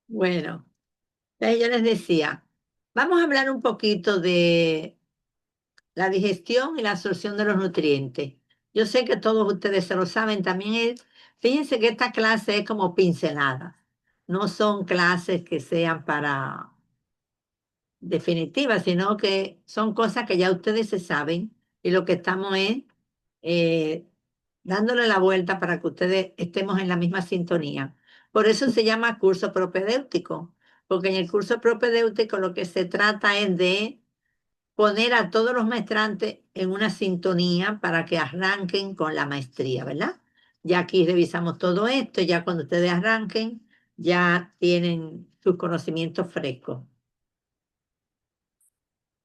Bueno, yo les decía, vamos a hablar un poquito de la digestión y la absorción de los nutrientes. Yo sé que todos ustedes se lo saben, también fíjense que esta clase es como pincelada. No son clases que sean para definitivas, sino que son cosas que ya ustedes se saben y lo que estamos es eh, dándole la vuelta para que ustedes estemos en la misma sintonía. Por eso se llama curso propedéutico, porque en el curso propedéutico lo que se trata es de poner a todos los maestrantes en una sintonía para que arranquen con la maestría, ¿verdad? Ya aquí revisamos todo esto, ya cuando ustedes arranquen, ya tienen sus conocimientos frescos.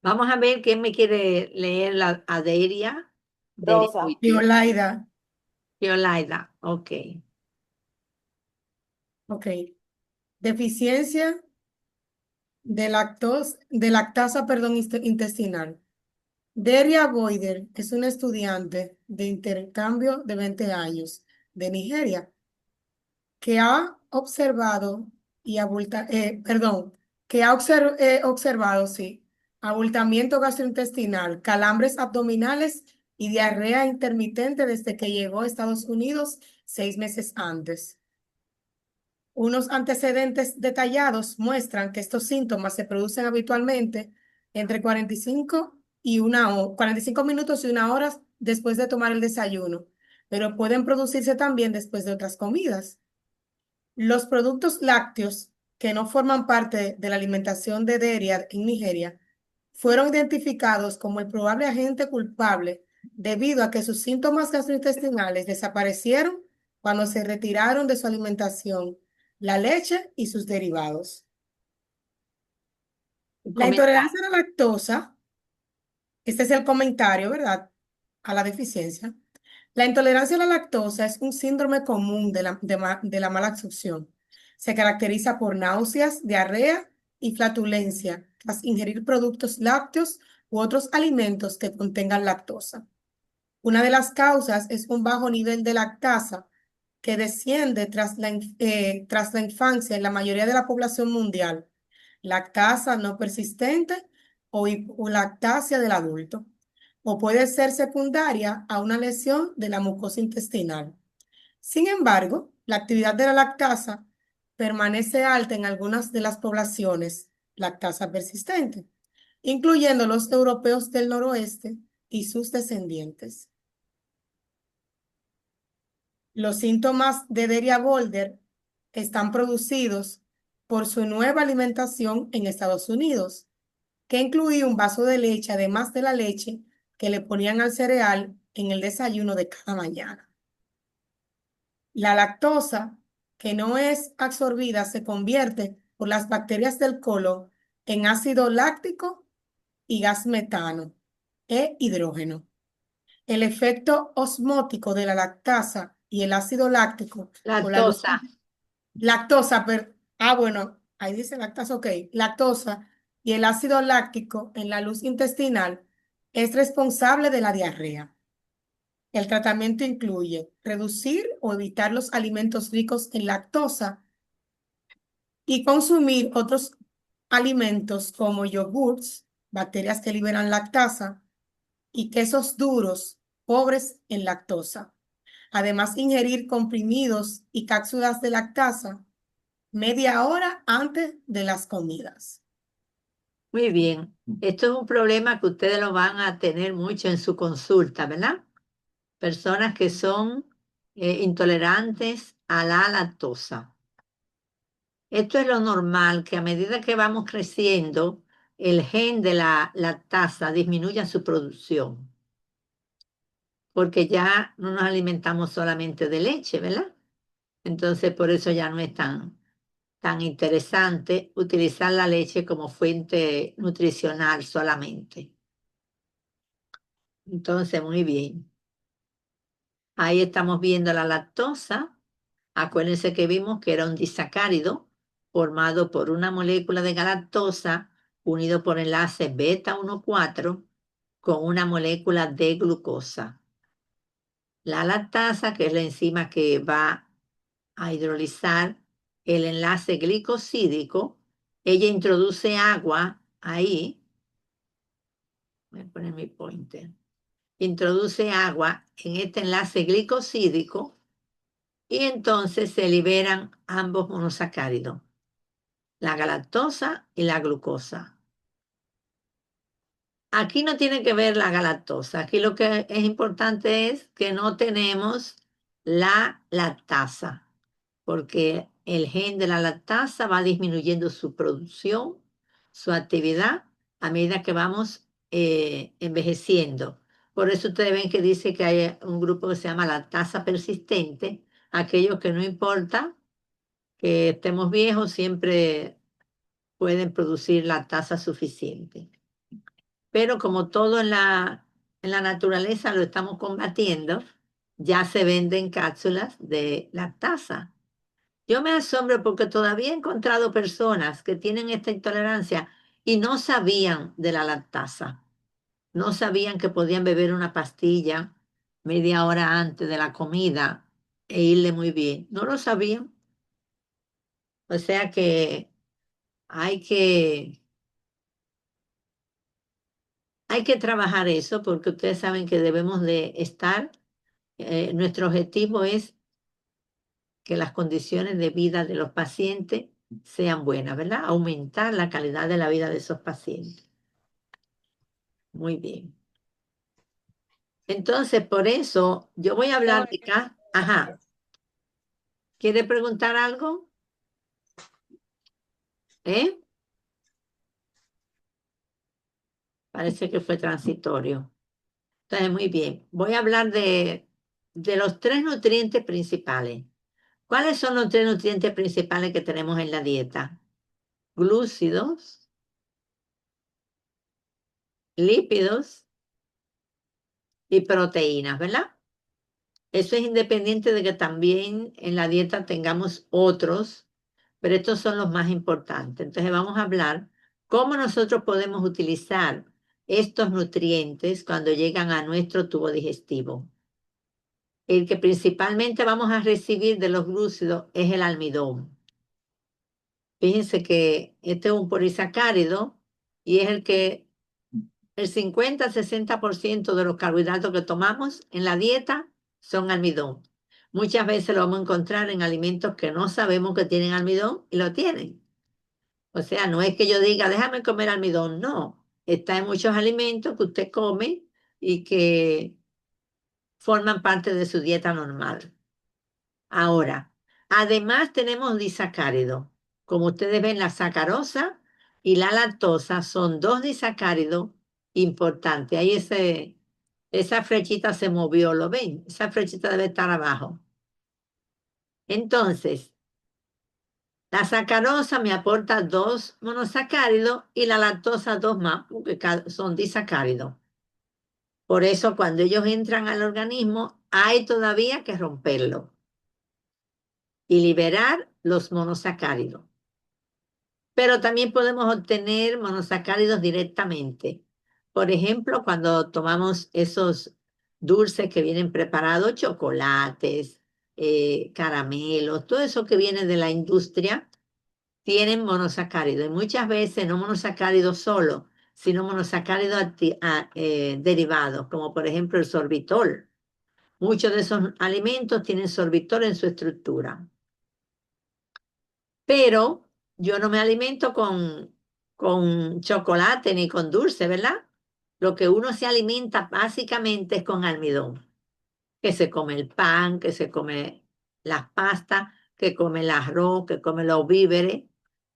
Vamos a ver quién me quiere leer la Aderia. Deria Rosa. Violaida, Violaida, ok. ok. Deficiencia de lactasa, perdón, intestinal. Deria Boyder es una estudiante de intercambio de 20 años de Nigeria que ha observado observado, sí, abultamiento gastrointestinal, calambres abdominales y diarrea intermitente desde que llegó a Estados Unidos 6 meses antes. Unos antecedentes detallados muestran que estos síntomas se producen habitualmente entre 45 minutos y 1 hora después de tomar el desayuno, pero pueden producirse también después de otras comidas. Los productos lácteos que no forman parte de la alimentación de Deria en Nigeria fueron identificados como el probable agente culpable debido a que sus síntomas gastrointestinales desaparecieron cuando se retiraron de su alimentación la leche y sus derivados. La Comentario. intolerancia a la lactosa, este es el comentario, ¿verdad? A la deficiencia. La intolerancia a la lactosa es un síndrome común de la mala absorción. Se caracteriza por náuseas, diarrea y flatulencia tras ingerir productos lácteos u otros alimentos que contengan lactosa. Una de las causas es un bajo nivel de lactasa que desciende tras la infancia en la mayoría de la población mundial. Lactasa no persistente o hipolactasia del adulto. O puede ser secundaria a una lesión de la mucosa intestinal. Sin embargo, la actividad de la lactasa permanece alta en algunas de las poblaciones, lactasa persistente, incluyendo los europeos del noroeste y sus descendientes. Los síntomas de Deria-Bolder están producidos por su nueva alimentación en Estados Unidos, que incluía un vaso de leche, además de la leche que le ponían al cereal en el desayuno de cada mañana. La lactosa, que no es absorbida, se convierte por las bacterias del colon en ácido láctico y gas metano e hidrógeno. El efecto osmótico de la lactasa y el ácido láctico con la luz. Lactosa. Bueno, ahí dice lactasa, ok. Lactosa y el ácido láctico en la luz intestinal es responsable de la diarrea. El tratamiento incluye reducir o evitar los alimentos ricos en lactosa y consumir otros alimentos como yogurts, bacterias que liberan lactasa y quesos duros, pobres en lactosa. Además, ingerir comprimidos y cápsulas de lactasa media hora antes de las comidas. Muy bien. Esto es un problema que ustedes lo van a tener mucho en su consulta, ¿verdad? Personas que son intolerantes a la lactosa. Esto es lo normal, que a medida que vamos creciendo, el gen de la lactasa disminuye su producción, porque ya no nos alimentamos solamente de leche, ¿verdad? Entonces, por eso ya no es tan interesante utilizar la leche como fuente nutricional solamente. Entonces, muy bien. Ahí estamos viendo la lactosa. Acuérdense que vimos que era un disacárido formado por una molécula de galactosa unido por enlace beta 1,4 con una molécula de glucosa. La lactasa, que es la enzima que va a hidrolizar el enlace glicosídico, ella introduce agua ahí, voy a poner mi pointer, introduce agua en este enlace glicosídico y entonces se liberan ambos monosacáridos, la galactosa y la glucosa. Aquí no tiene que ver la galactosa, aquí lo que es importante es que no tenemos la lactasa, porque el gen de la lactasa va disminuyendo su producción, su actividad, a medida que vamos envejeciendo. Por eso ustedes ven que dice que hay un grupo que se llama lactasa persistente, aquellos que no importa que estemos viejos, siempre pueden producir lactasa suficiente. Pero como todo en la naturaleza lo estamos combatiendo, ya se venden cápsulas de lactasa. Yo me asombro porque todavía he encontrado personas que tienen esta intolerancia y no sabían de la lactasa. No sabían que podían beber una pastilla media hora antes de la comida e irle muy bien. No lo sabían. O sea que hay que, hay que trabajar eso porque ustedes saben que debemos de estar, nuestro objetivo es que las condiciones de vida de los pacientes sean buenas, ¿verdad? Aumentar la calidad de la vida de esos pacientes. Muy bien. Entonces, por eso yo voy a Qué hablar bueno. de acá. Ajá. ¿Quiere preguntar algo? ¿Eh? Parece que fue transitorio. Entonces, muy bien. Voy a hablar de los tres nutrientes principales. ¿Cuáles son los tres nutrientes principales que tenemos en la dieta? Glúcidos, lípidos y proteínas, ¿verdad? Eso es independiente de que también en la dieta tengamos otros, pero estos son los más importantes. Entonces vamos a hablar cómo nosotros podemos utilizar estos nutrientes cuando llegan a nuestro tubo digestivo. El que principalmente vamos a recibir de los glúcidos es el almidón. Fíjense que este es un polisacárido y es el que el 50-60% de los carbohidratos que tomamos en la dieta son almidón. Muchas veces lo vamos a encontrar en alimentos que no sabemos que tienen almidón y lo tienen. O sea, no es que yo diga, déjame comer almidón, no. Está en muchos alimentos que usted come y que forman parte de su dieta normal. Ahora, además tenemos disacáridos. Como ustedes ven, la sacarosa y la lactosa son dos disacáridos importantes. Ahí esa flechita se movió, ¿lo ven? Esa flechita debe estar abajo. Entonces, la sacarosa me aporta dos monosacáridos y la lactosa dos más, porque son disacáridos. Por eso, cuando ellos entran al organismo, hay todavía que romperlo y liberar los monosacáridos. Pero también podemos obtener monosacáridos directamente. Por ejemplo, cuando tomamos esos dulces que vienen preparados, chocolates, caramelos, todo eso que viene de la industria, tienen monosacáridos. Y muchas veces no monosacáridos solo, sino monosacáridos derivados, como por ejemplo el sorbitol. Muchos de esos alimentos tienen sorbitol en su estructura. Pero yo no me alimento con chocolate ni con dulce, ¿verdad? Lo que uno se alimenta básicamente es con almidón, que se come el pan, que se come las pastas, que come el arroz, que come los víveres.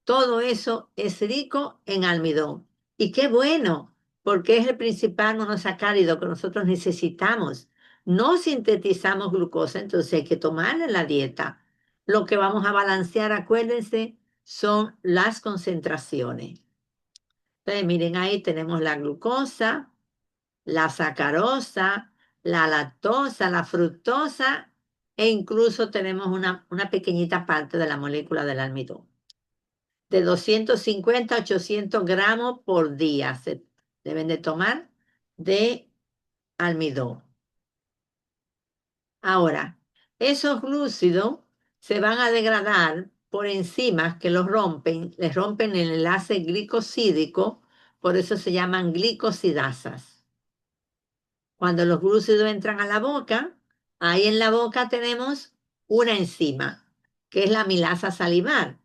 Todo eso es rico en almidón. Y qué bueno, porque es el principal monosacárido que nosotros necesitamos. No sintetizamos glucosa, entonces hay que tomarla en la dieta. Lo que vamos a balancear, acuérdense, son las concentraciones. Entonces, miren, ahí tenemos la glucosa, la sacarosa, la lactosa, la fructosa e incluso tenemos una pequeñita parte de la molécula del almidón. De 250 a 800 gramos por día se deben de tomar de almidón. Ahora, esos glúcidos se van a degradar por enzimas que los rompen, les rompen el enlace glicosídico, por eso se llaman glicosidasas. Cuando los glúcidos entran a la boca, ahí en la boca tenemos una enzima, que es la milasa salivar.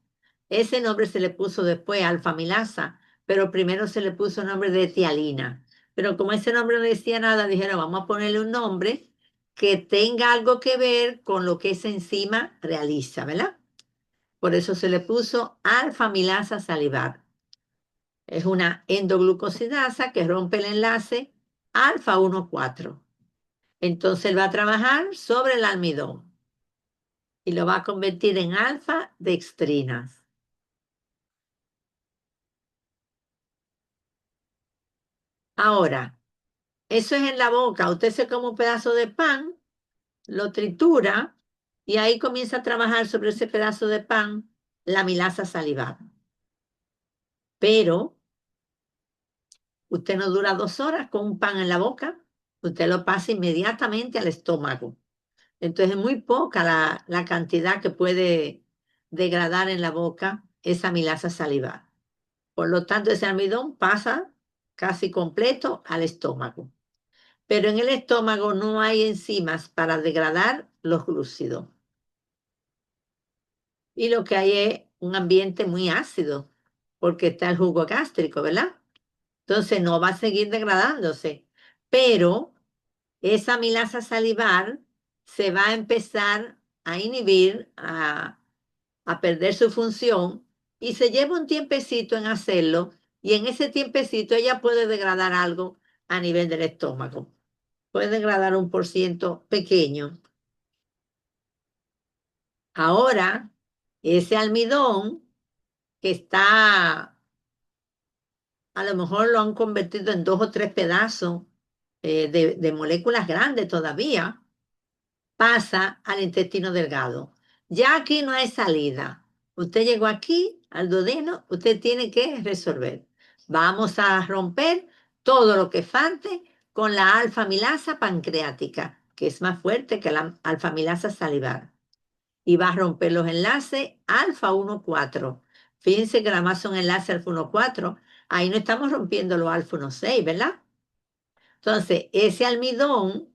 Ese nombre se le puso después alfamilasa, pero primero se le puso el nombre de tialina. Pero como ese nombre no decía nada, dijeron, vamos a ponerle un nombre que tenga algo que ver con lo que esa enzima realiza, ¿verdad? Por eso se le puso alfamilasa salivar. Es una endoglucosidasa que rompe el enlace alfa 1,4. Entonces él va a trabajar sobre el almidón y lo va a convertir en alfa dextrinas. Ahora, eso es en la boca. Usted se come un pedazo de pan, lo tritura y ahí comienza a trabajar sobre ese pedazo de pan la milasa salivar. Pero usted no dura 2 horas con un pan en la boca, usted lo pasa inmediatamente al estómago. Entonces es muy poca la cantidad que puede degradar en la boca esa milasa salivar. Por lo tanto, ese almidón pasa casi completo al estómago. Pero en el estómago no hay enzimas para degradar los glúcidos. Y lo que hay es un ambiente muy ácido, porque está el jugo gástrico, ¿verdad? Entonces no va a seguir degradándose. Pero esa milasa salivar se va a empezar a inhibir, a perder su función y se lleva un tiempecito en hacerlo y en ese tiempecito ella puede degradar algo a nivel del estómago. Puede degradar un por ciento pequeño. Ahora, ese almidón que está, a lo mejor lo han convertido en 2 o 3 pedazos de moléculas grandes todavía, pasa al intestino delgado. Ya aquí no hay salida. Usted llegó aquí al duodeno, usted tiene que resolver. Vamos a romper todo lo que falte con la alfamilasa pancreática, que es más fuerte que la alfamilasa salivar. Y va a romper los enlaces alfa 1,4. Fíjense que nada más son enlaces alfa 1,4. Ahí no estamos rompiendo los alfa 1,6, ¿verdad? Entonces, ese almidón,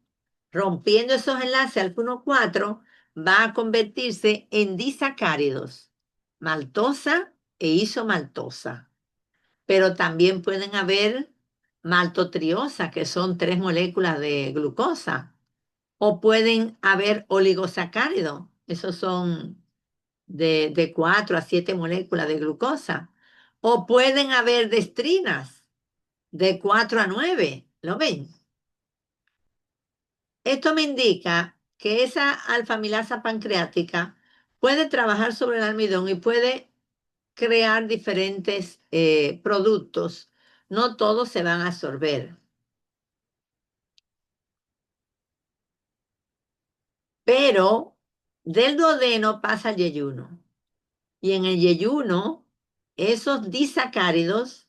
rompiendo esos enlaces al 1,4, va a convertirse en disacáridos, maltosa e isomaltosa. Pero también pueden haber maltotriosa, que son 3 moléculas de glucosa. O pueden haber oligosacáridos, esos son de 4 a 7 moléculas de glucosa. O pueden haber destrinas de 4 a 9. ¿Lo ven? Esto me indica que esa alfamilasa pancreática puede trabajar sobre el almidón y puede crear diferentes productos. No todos se van a absorber, pero del duodeno pasa al yeyuno. Y en el yeyuno, esos disacáridos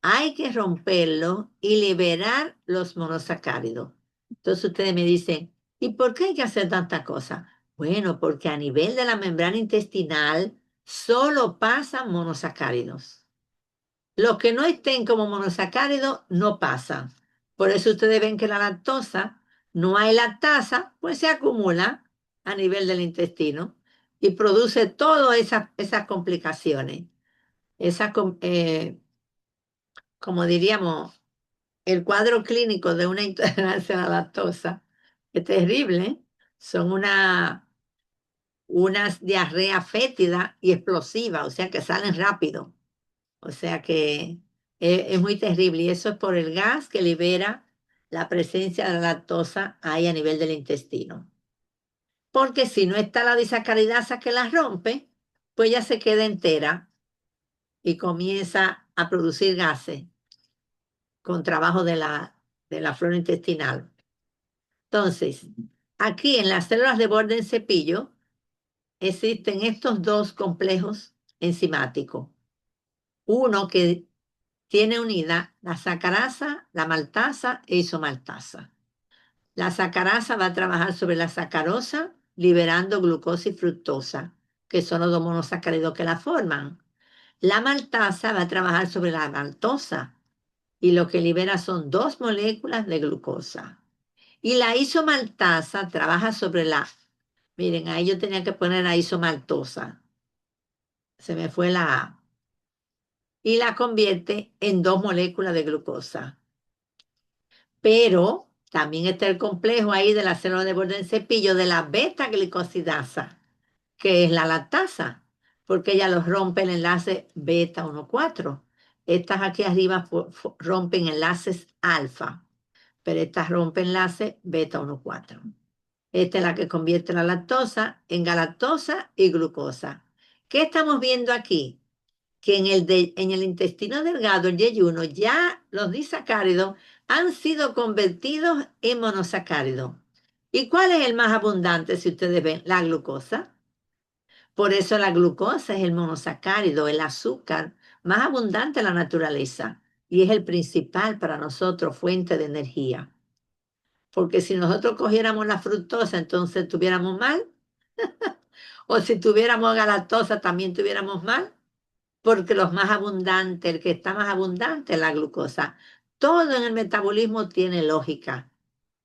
hay que romperlos y liberar los monosacáridos. Entonces ustedes me dicen, ¿y por qué hay que hacer tanta cosa? Bueno, porque a nivel de la membrana intestinal solo pasan monosacáridos. Los que no estén como monosacáridos no pasan. Por eso ustedes ven que la lactosa, no hay lactasa, pues se acumula a nivel del intestino y produce todas esas complicaciones. Esas, como diríamos, el cuadro clínico de una intolerancia a la lactosa es terrible. Son unas diarreas fétidas y explosivas, o sea que salen rápido. O sea que es muy terrible y eso es por el gas que libera la presencia de la lactosa ahí a nivel del intestino. Porque si no está la disacaridasa que la rompe, pues ya se queda entera y comienza a producir gases con trabajo de la flora intestinal. Entonces, aquí en las células de borde en cepillo existen estos 2 complejos enzimáticos. Uno que tiene unida la sacarasa, la maltasa e isomaltasa. La sacarasa va a trabajar sobre la sacarosa, liberando glucosa y fructosa. que son los dos monosacáridos que la forman. La maltasa va a trabajar sobre la maltosa y lo que libera son dos moléculas de glucosa. Y la isomaltasa trabaja sobre la, miren, ahí yo tenía que poner la isomaltosa, se me fue la A, y la convierte en dos moléculas de glucosa. Pero también está el complejo ahí de la célula de borde en cepillo de la beta-glicosidasa, que es la lactasa, porque ella los rompe el enlace beta 1,4. Estas aquí arriba rompen enlaces alfa, pero estas rompen enlace beta 1,4. Esta es la que convierte la lactosa en galactosa y glucosa. ¿Qué estamos viendo aquí? Que en el intestino delgado, el yeyuno, ya los disacáridos han sido convertidos en monosacáridos. ¿Y cuál es el más abundante, si ustedes ven? La glucosa. Por eso la glucosa es el monosacárido, el azúcar más abundante en la naturaleza y es el principal para nosotros fuente de energía. Porque si nosotros cogiéramos la fructosa, entonces tuviéramos mal, o si tuviéramos galactosa, también tuviéramos mal, porque los más abundantes, el que está más abundante es la glucosa. Todo en el metabolismo tiene lógica.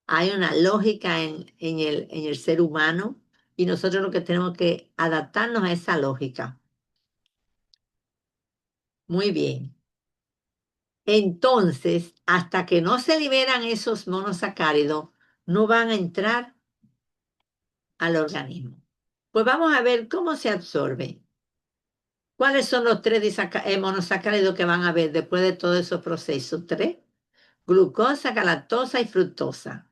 Hay una lógica en el ser humano y nosotros lo que tenemos que adaptarnos a esa lógica. Muy bien. Entonces, hasta que no se liberan esos monosacáridos, no van a entrar al organismo. Pues vamos a ver cómo se absorbe. ¿Cuáles son los tres monosacáridos que van a ver después de todos esos procesos? Tres: glucosa, galactosa y fructosa.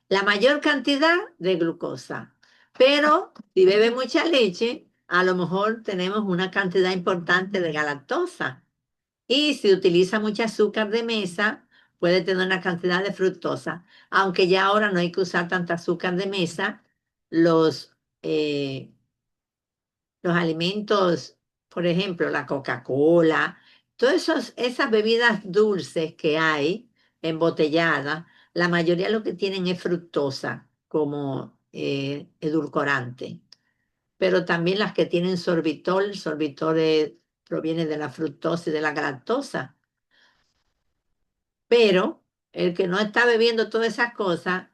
La mayor cantidad de glucosa. Pero si bebe mucha leche, a lo mejor tenemos una cantidad importante de galactosa. Y si utiliza mucho azúcar de mesa, puede tener una cantidad de fructosa. Aunque ya ahora no hay que usar tanta azúcar de mesa, los, eh, los alimentos, por ejemplo, la Coca-Cola, todas esas bebidas dulces que hay embotelladas, la mayoría lo que tienen es fructosa como edulcorante. Pero también las que tienen sorbitol, el sorbitol proviene de la fructosa y de la galactosa. Pero el que no está bebiendo todas esas cosas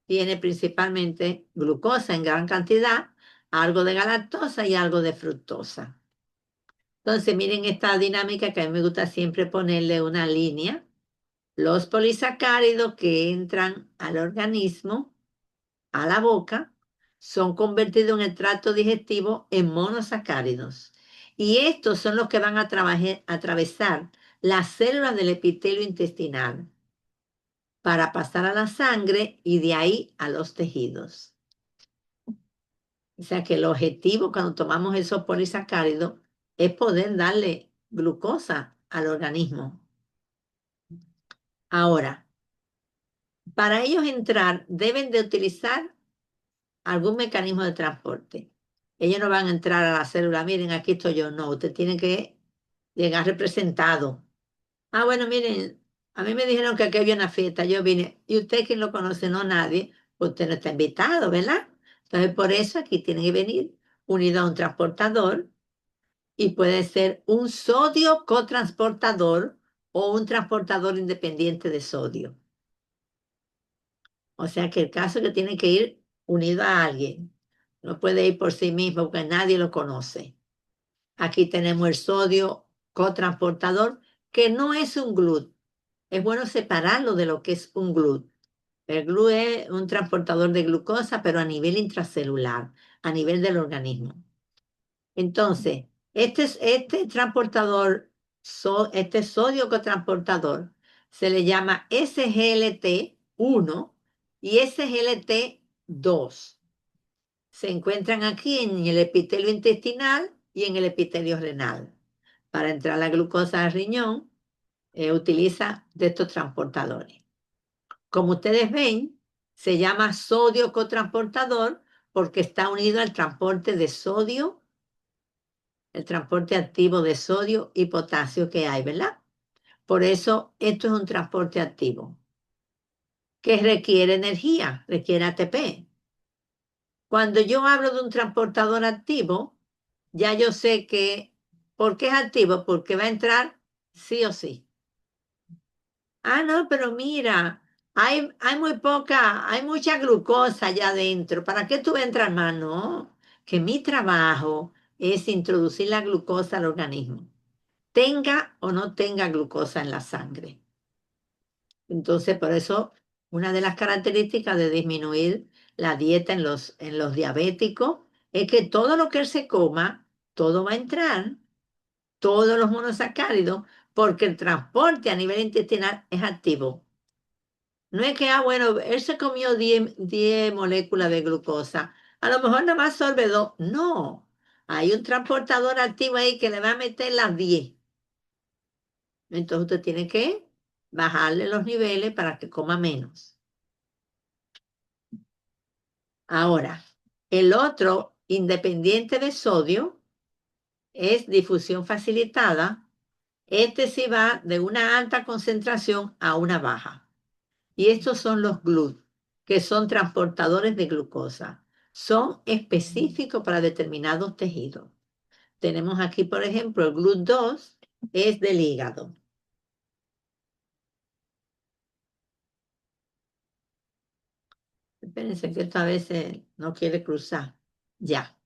tiene principalmente glucosa en gran cantidad, algo de galactosa y algo de fructosa. Entonces, miren esta dinámica que a mí me gusta siempre ponerle una línea. Los polisacáridos que entran al organismo, a la boca, son convertidos en el tracto digestivo en monosacáridos. Y estos son los que van a atravesar las células del epitelio intestinal para pasar a la sangre y de ahí a los tejidos. O sea que el objetivo cuando tomamos esos polisacáridos es poder darle glucosa al organismo. Ahora, para ellos entrar deben de utilizar algún mecanismo de transporte. Ellos no van a entrar a la célula, miren, aquí estoy yo. No, usted tiene que llegar representado. Ah, bueno, miren, a mí me dijeron que aquí había una fiesta, yo vine. ¿Y usted quién lo conoce? No, nadie. Usted no está invitado, ¿verdad? Entonces, por eso aquí tiene que venir unido a un transportador y puede ser un sodio cotransportador o un transportador independiente de sodio. O sea que el caso es que tiene que ir unido a alguien. No puede ir por sí mismo porque nadie lo conoce. Aquí tenemos el sodio cotransportador, que no es un GLUT. Es bueno separarlo de lo que es un GLUT. El GLUT es un transportador de glucosa, pero a nivel intracelular, a nivel del organismo. Entonces, este transportador, este sodio cotransportador, se le llama SGLT1 y SGLT2. Se encuentran aquí en el epitelio intestinal y en el epitelio renal. Para entrar la glucosa al riñón, utiliza de estos transportadores. Como ustedes ven, se llama sodio cotransportador porque está unido al transporte de sodio, el transporte activo de sodio y potasio que hay, ¿verdad? Por eso esto es un transporte activo que requiere energía, requiere ATP. Cuando yo hablo de un transportador activo, ya yo sé que, ¿por qué es activo? Porque va a entrar sí o sí. Ah, no, pero mira, hay muy poca, hay mucha glucosa allá adentro. ¿Para qué tú entras más? No, que mi trabajo es introducir la glucosa al organismo, tenga o no tenga glucosa en la sangre. Entonces, por eso, una de las características de disminuir la dieta en los diabéticos es que todo lo que él se coma, todo va a entrar, todos los monosacáridos, porque el transporte a nivel intestinal es activo. No es que, bueno, él se comió 10 moléculas de glucosa, a lo mejor nada más absorbe 2. No, hay un transportador activo ahí que le va a meter las 10. Entonces usted tiene que bajarle los niveles para que coma menos. Ahora, el otro, independiente de sodio, es difusión facilitada. Este sí va de una alta concentración a una baja. Y estos son los GLUT, que son transportadores de glucosa. Son específicos para determinados tejidos. Tenemos aquí, por ejemplo, el GLUT2 es del hígado. Espérense que esto a veces no quiere cruzar. Ya.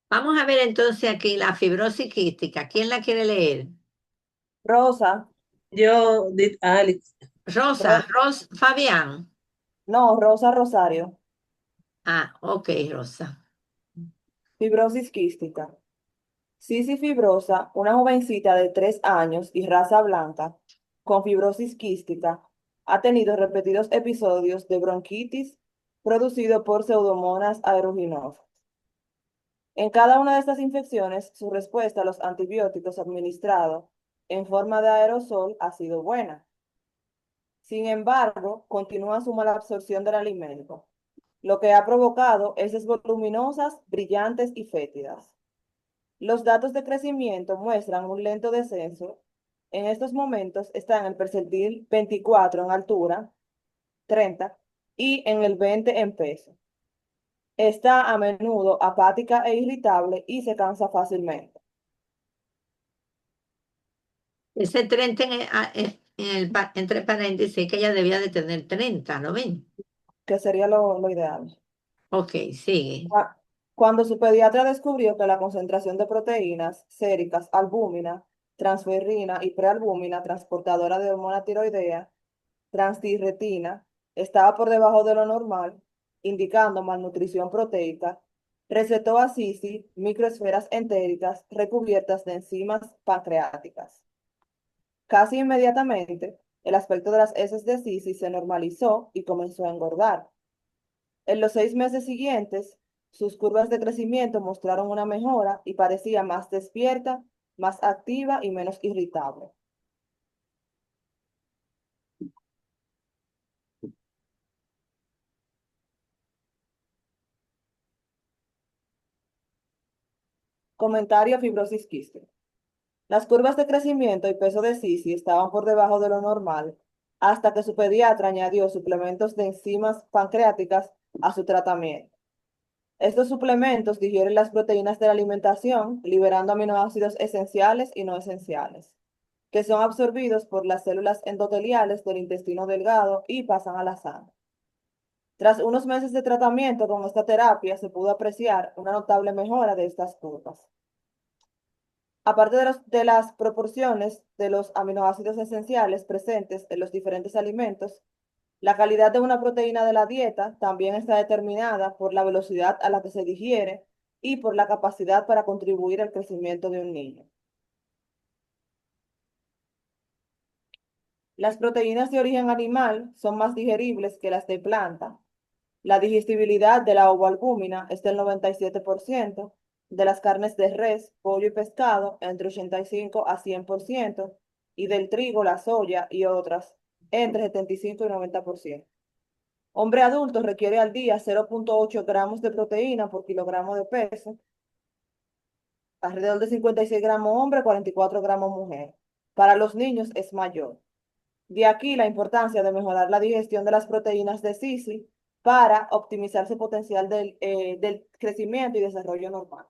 Vamos a ver entonces aquí la fibrosis quística. ¿Quién la quiere leer? Rosa, Alex, Rosa, Ro- Fabián. no, Rosa Rosario, Ah, ok, Rosa. fibrosis quística. Sisi Fibrosa, una jovencita de 3 años y raza blanca con fibrosis quística, ha tenido repetidos episodios de bronquitis producido por Pseudomonas aeruginosa. En cada una de estas infecciones, su respuesta a los antibióticos administrados en forma de aerosol ha sido buena. Sin embargo, continúa su mala absorción del alimento, lo que ha provocado heces voluminosas, brillantes y fétidas. Los datos de crecimiento muestran un lento descenso. En estos momentos está en el percentil 24 en altura, 30, y en el 20 en peso. Está a menudo apática e irritable y se cansa fácilmente, Ese 30 entre paréntesis que ella debía de tener 30, ¿lo ven? que sería lo ideal. Ok, sigue. Cuando su pediatra descubrió que la concentración de proteínas séricas, albúmina, transferrina y prealbúmina, transportadora de hormona tiroidea, transtirretina, estaba por debajo de lo normal, indicando malnutrición proteica, recetó a Sisi microesferas entéricas recubiertas de enzimas pancreáticas. Casi inmediatamente, el aspecto de las heces de Sisi se normalizó y comenzó a engordar. En los 6 meses siguientes, sus curvas de crecimiento mostraron una mejora y parecía más despierta, más activa y menos irritable. Comentario fibrosis quística. Las curvas de crecimiento y peso de Sisi estaban por debajo de lo normal hasta que su pediatra añadió suplementos de enzimas pancreáticas a su tratamiento. Estos suplementos digieren las proteínas de la alimentación, liberando aminoácidos esenciales y no esenciales, que son absorbidos por las células endoteliales del intestino delgado y pasan a la sangre. Tras unos meses de tratamiento con esta terapia, se pudo apreciar una notable mejora de estas curvas. Aparte de las proporciones de los aminoácidos esenciales presentes en los diferentes alimentos, la calidad de una proteína de la dieta también está determinada por la velocidad a la que se digiere y por la capacidad para contribuir al crecimiento de un niño. Las proteínas de origen animal son más digeribles que las de planta. La digestibilidad de la ovoalbúmina es del 97%, de las carnes de res, pollo y pescado entre 85 a 100%, y del trigo, la soya y otras entre 75 y 90%. Hombre adulto requiere al día 0,8 gramos de proteína por kilogramo de peso, alrededor de 56 gramos hombre, 44 gramos mujer. Para los niños es mayor. De aquí la importancia de mejorar la digestión de las proteínas de Sisi para optimizar su potencial del crecimiento y desarrollo normal.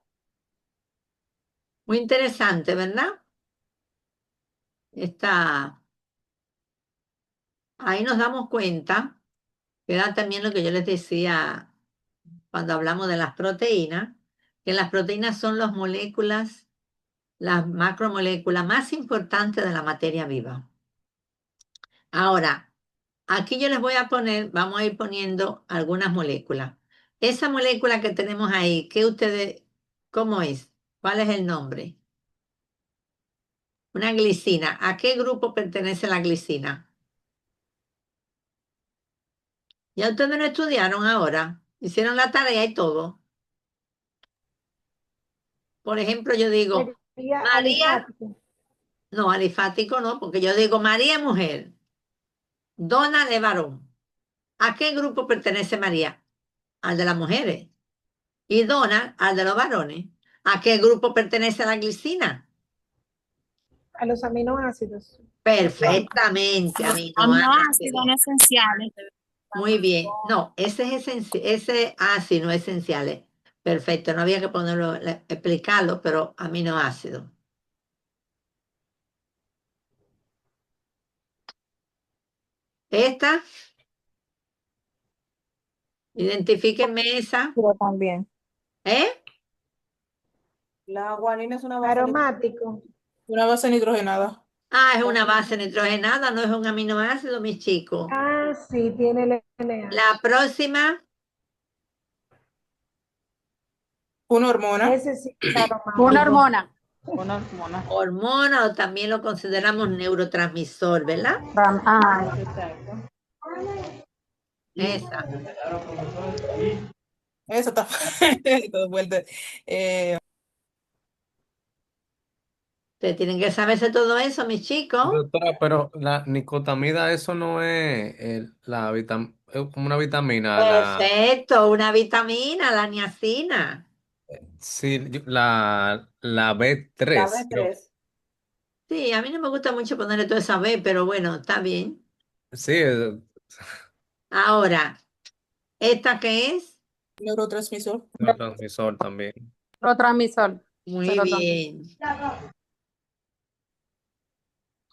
Muy interesante, ¿verdad? Ahí nos damos cuenta, que era también lo que yo les decía cuando hablamos de las proteínas, que las proteínas son las moléculas, las macromoléculas más importantes de la materia viva. Ahora, aquí yo les voy a poner, vamos a ir poniendo algunas moléculas. Esa molécula que tenemos ahí, cómo es? ¿Cuál es el nombre? Una glicina. ¿A qué grupo pertenece la glicina? Ya ustedes lo estudiaron ahora, hicieron la tarea y todo. Por ejemplo, yo digo, Sería María, alifático. no, alifático no, porque yo digo María mujer, Dona de varón. ¿A qué grupo pertenece María? Al de las mujeres. Y Dona al de los varones. ¿A qué grupo pertenece la glicina? A los aminoácidos. Perfectamente, Aminoácidos aminoácidos. no esenciales. Muy bien. No, ese ácido esenciales. Perfecto, no había que explicarlo, pero aminoácidos. Esta, identifíquenme esa. Pero también. ¿Eh? La guanina es una base Aromático. Una base nitrogenada. Ah, es una base nitrogenada, no es un aminoácido, mis chicos. Ah, sí, tiene el NH. La próxima, Una hormona. Ese sí es aromático. Una hormona. hormona, o también lo consideramos neurotransmisor, ¿verdad? Ah, Esa. Eso está todo vuelta. Ustedes tienen que saberse todo eso, mis chicos. Doctora, pero la nicotamida, eso no es es como una vitamina, Perfecto, una vitamina, la niacina. sí, la la B3, B3. Sí, a mí no me gusta mucho ponerle todo esa B, pero bueno, está bien. sí, Ahora, ¿esta qué es? Neurotransmisor. neurotransmisor también. neurotransmisor. Muy bien.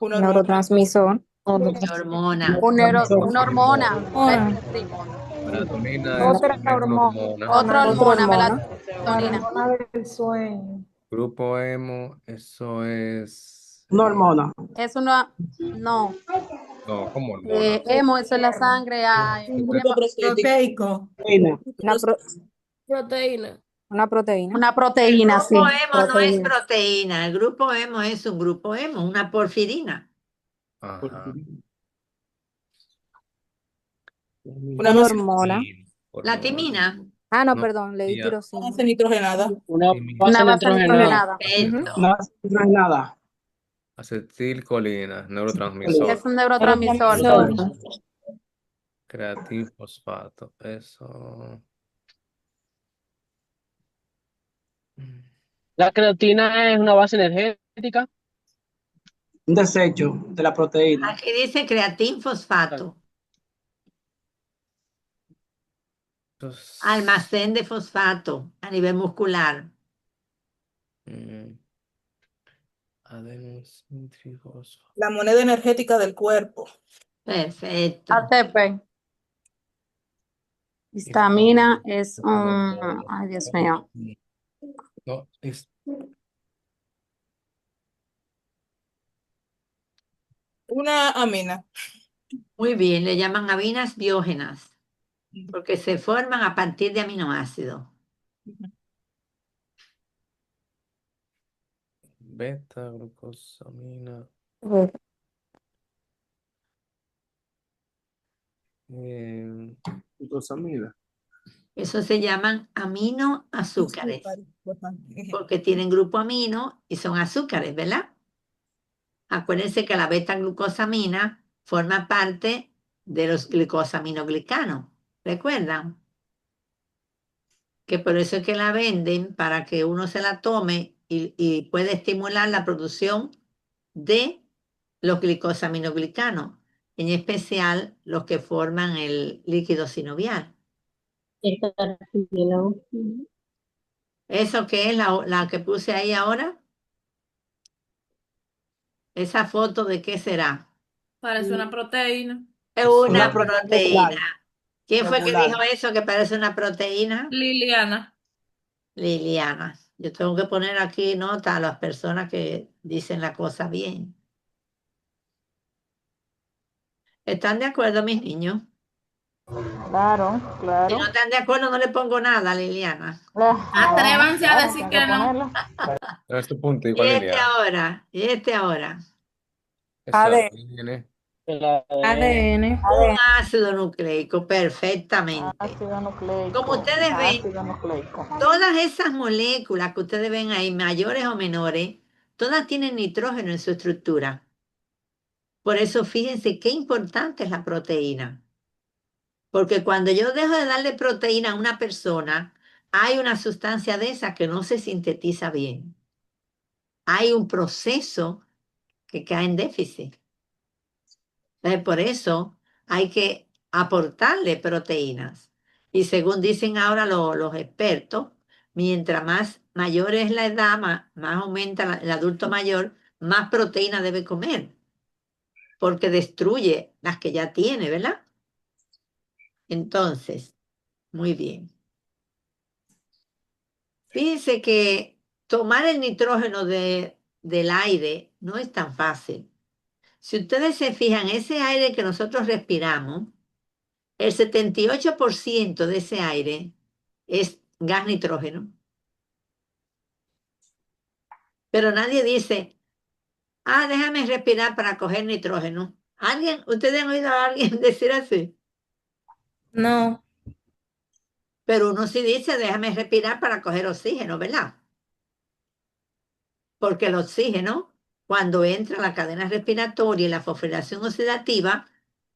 Una hormona. Neurotransmisor. Hormona. Una hormona. Melatonina es Otra también una hormona. Otra hormona, La melatonina. hormona del sueño. Grupo hemo, eso es... Una hormona. Es una, no, no, como hormona. hemo, eso es la sangre. Grupo proteico. Proteína. Una proteína. Una proteína, sí. Grupo hemo no es Proteína. proteína, el grupo hemo es un grupo hemo, una porfirina. Ajá. Una hormona. La timina. Ah, no, No, perdón, leí ya. tirosina. base nitrogenada. Una Una base base nitrogenada. nitrogenada. Perfecto. Una base nitrogenada. Acetilcolina, neurotransmisor. Es un neurotransmisor. Creatinfosfato, eso. La creatina es una base energética. Un desecho de la proteína. Aquí dice creatinfosfato, almacén de fosfato a nivel muscular. Adenosintrifosfato. La moneda energética del cuerpo. Perfecto. ATP. Histamina es un... Ay, Dios mío. No, Una amina. Muy bien, le llaman aminas biógenas, porque se forman a partir de aminoácidos. beta-glucosamina. Glucosamina. Eso se llaman aminoazúcares, porque tienen grupo amino y son azúcares, ¿verdad? Acuérdense que la beta-glucosamina forma parte de los glicosaminoglicanos. ¿Recuerdan? Que por eso es que la venden para que uno se la tome y puede estimular la producción de los glicosaminoglicanos, en especial los que forman el líquido sinovial. ¿Eso qué es la que puse ahí ahora? ¿Esa foto de qué será? Parece una proteína. Es Eso una Una es. proteína proteína. regular. ¿Quién fue que dijo Regular. eso, que parece una proteína? Liliana. Liliana. Yo tengo que poner aquí nota a las personas que dicen la cosa bien. ¿Están de acuerdo, mis niños? Claro, Si claro. no están de acuerdo, no le pongo nada, Liliana. No, Atrévanse a claro, decir tiene que que no. ponerlo. Debe ser puntico, Y este Liliana. ahora, y este ahora. Eso AD, tiene. El ADN. ADN. Un ácido nucleico, perfectamente. ácido Como nucleico, ustedes ven, ácido nucleico. todas esas moléculas que ustedes ven ahí, mayores o menores, todas tienen nitrógeno en su estructura. Por eso fíjense qué importante es la proteína. Porque cuando yo dejo de darle proteína a una persona, hay una sustancia de esa que no se sintetiza bien. Hay un proceso que cae en déficit. Entonces, por eso hay que aportarle proteínas. Y según dicen ahora los expertos, mientras más mayor es la edad, más aumenta el adulto mayor, más proteína debe comer, porque destruye las que ya tiene, ¿verdad? Entonces, muy bien. Fíjense que tomar el nitrógeno del aire no es tan fácil. Si ustedes se fijan, ese aire que nosotros respiramos, el 78% de ese aire es gas nitrógeno. Pero nadie dice, déjame respirar para coger nitrógeno. ¿Ustedes han oído a alguien decir así? No. Pero uno sí dice, déjame respirar para coger oxígeno, ¿verdad? Porque el oxígeno, cuando entra a la cadena respiratoria y la fosforilación oxidativa,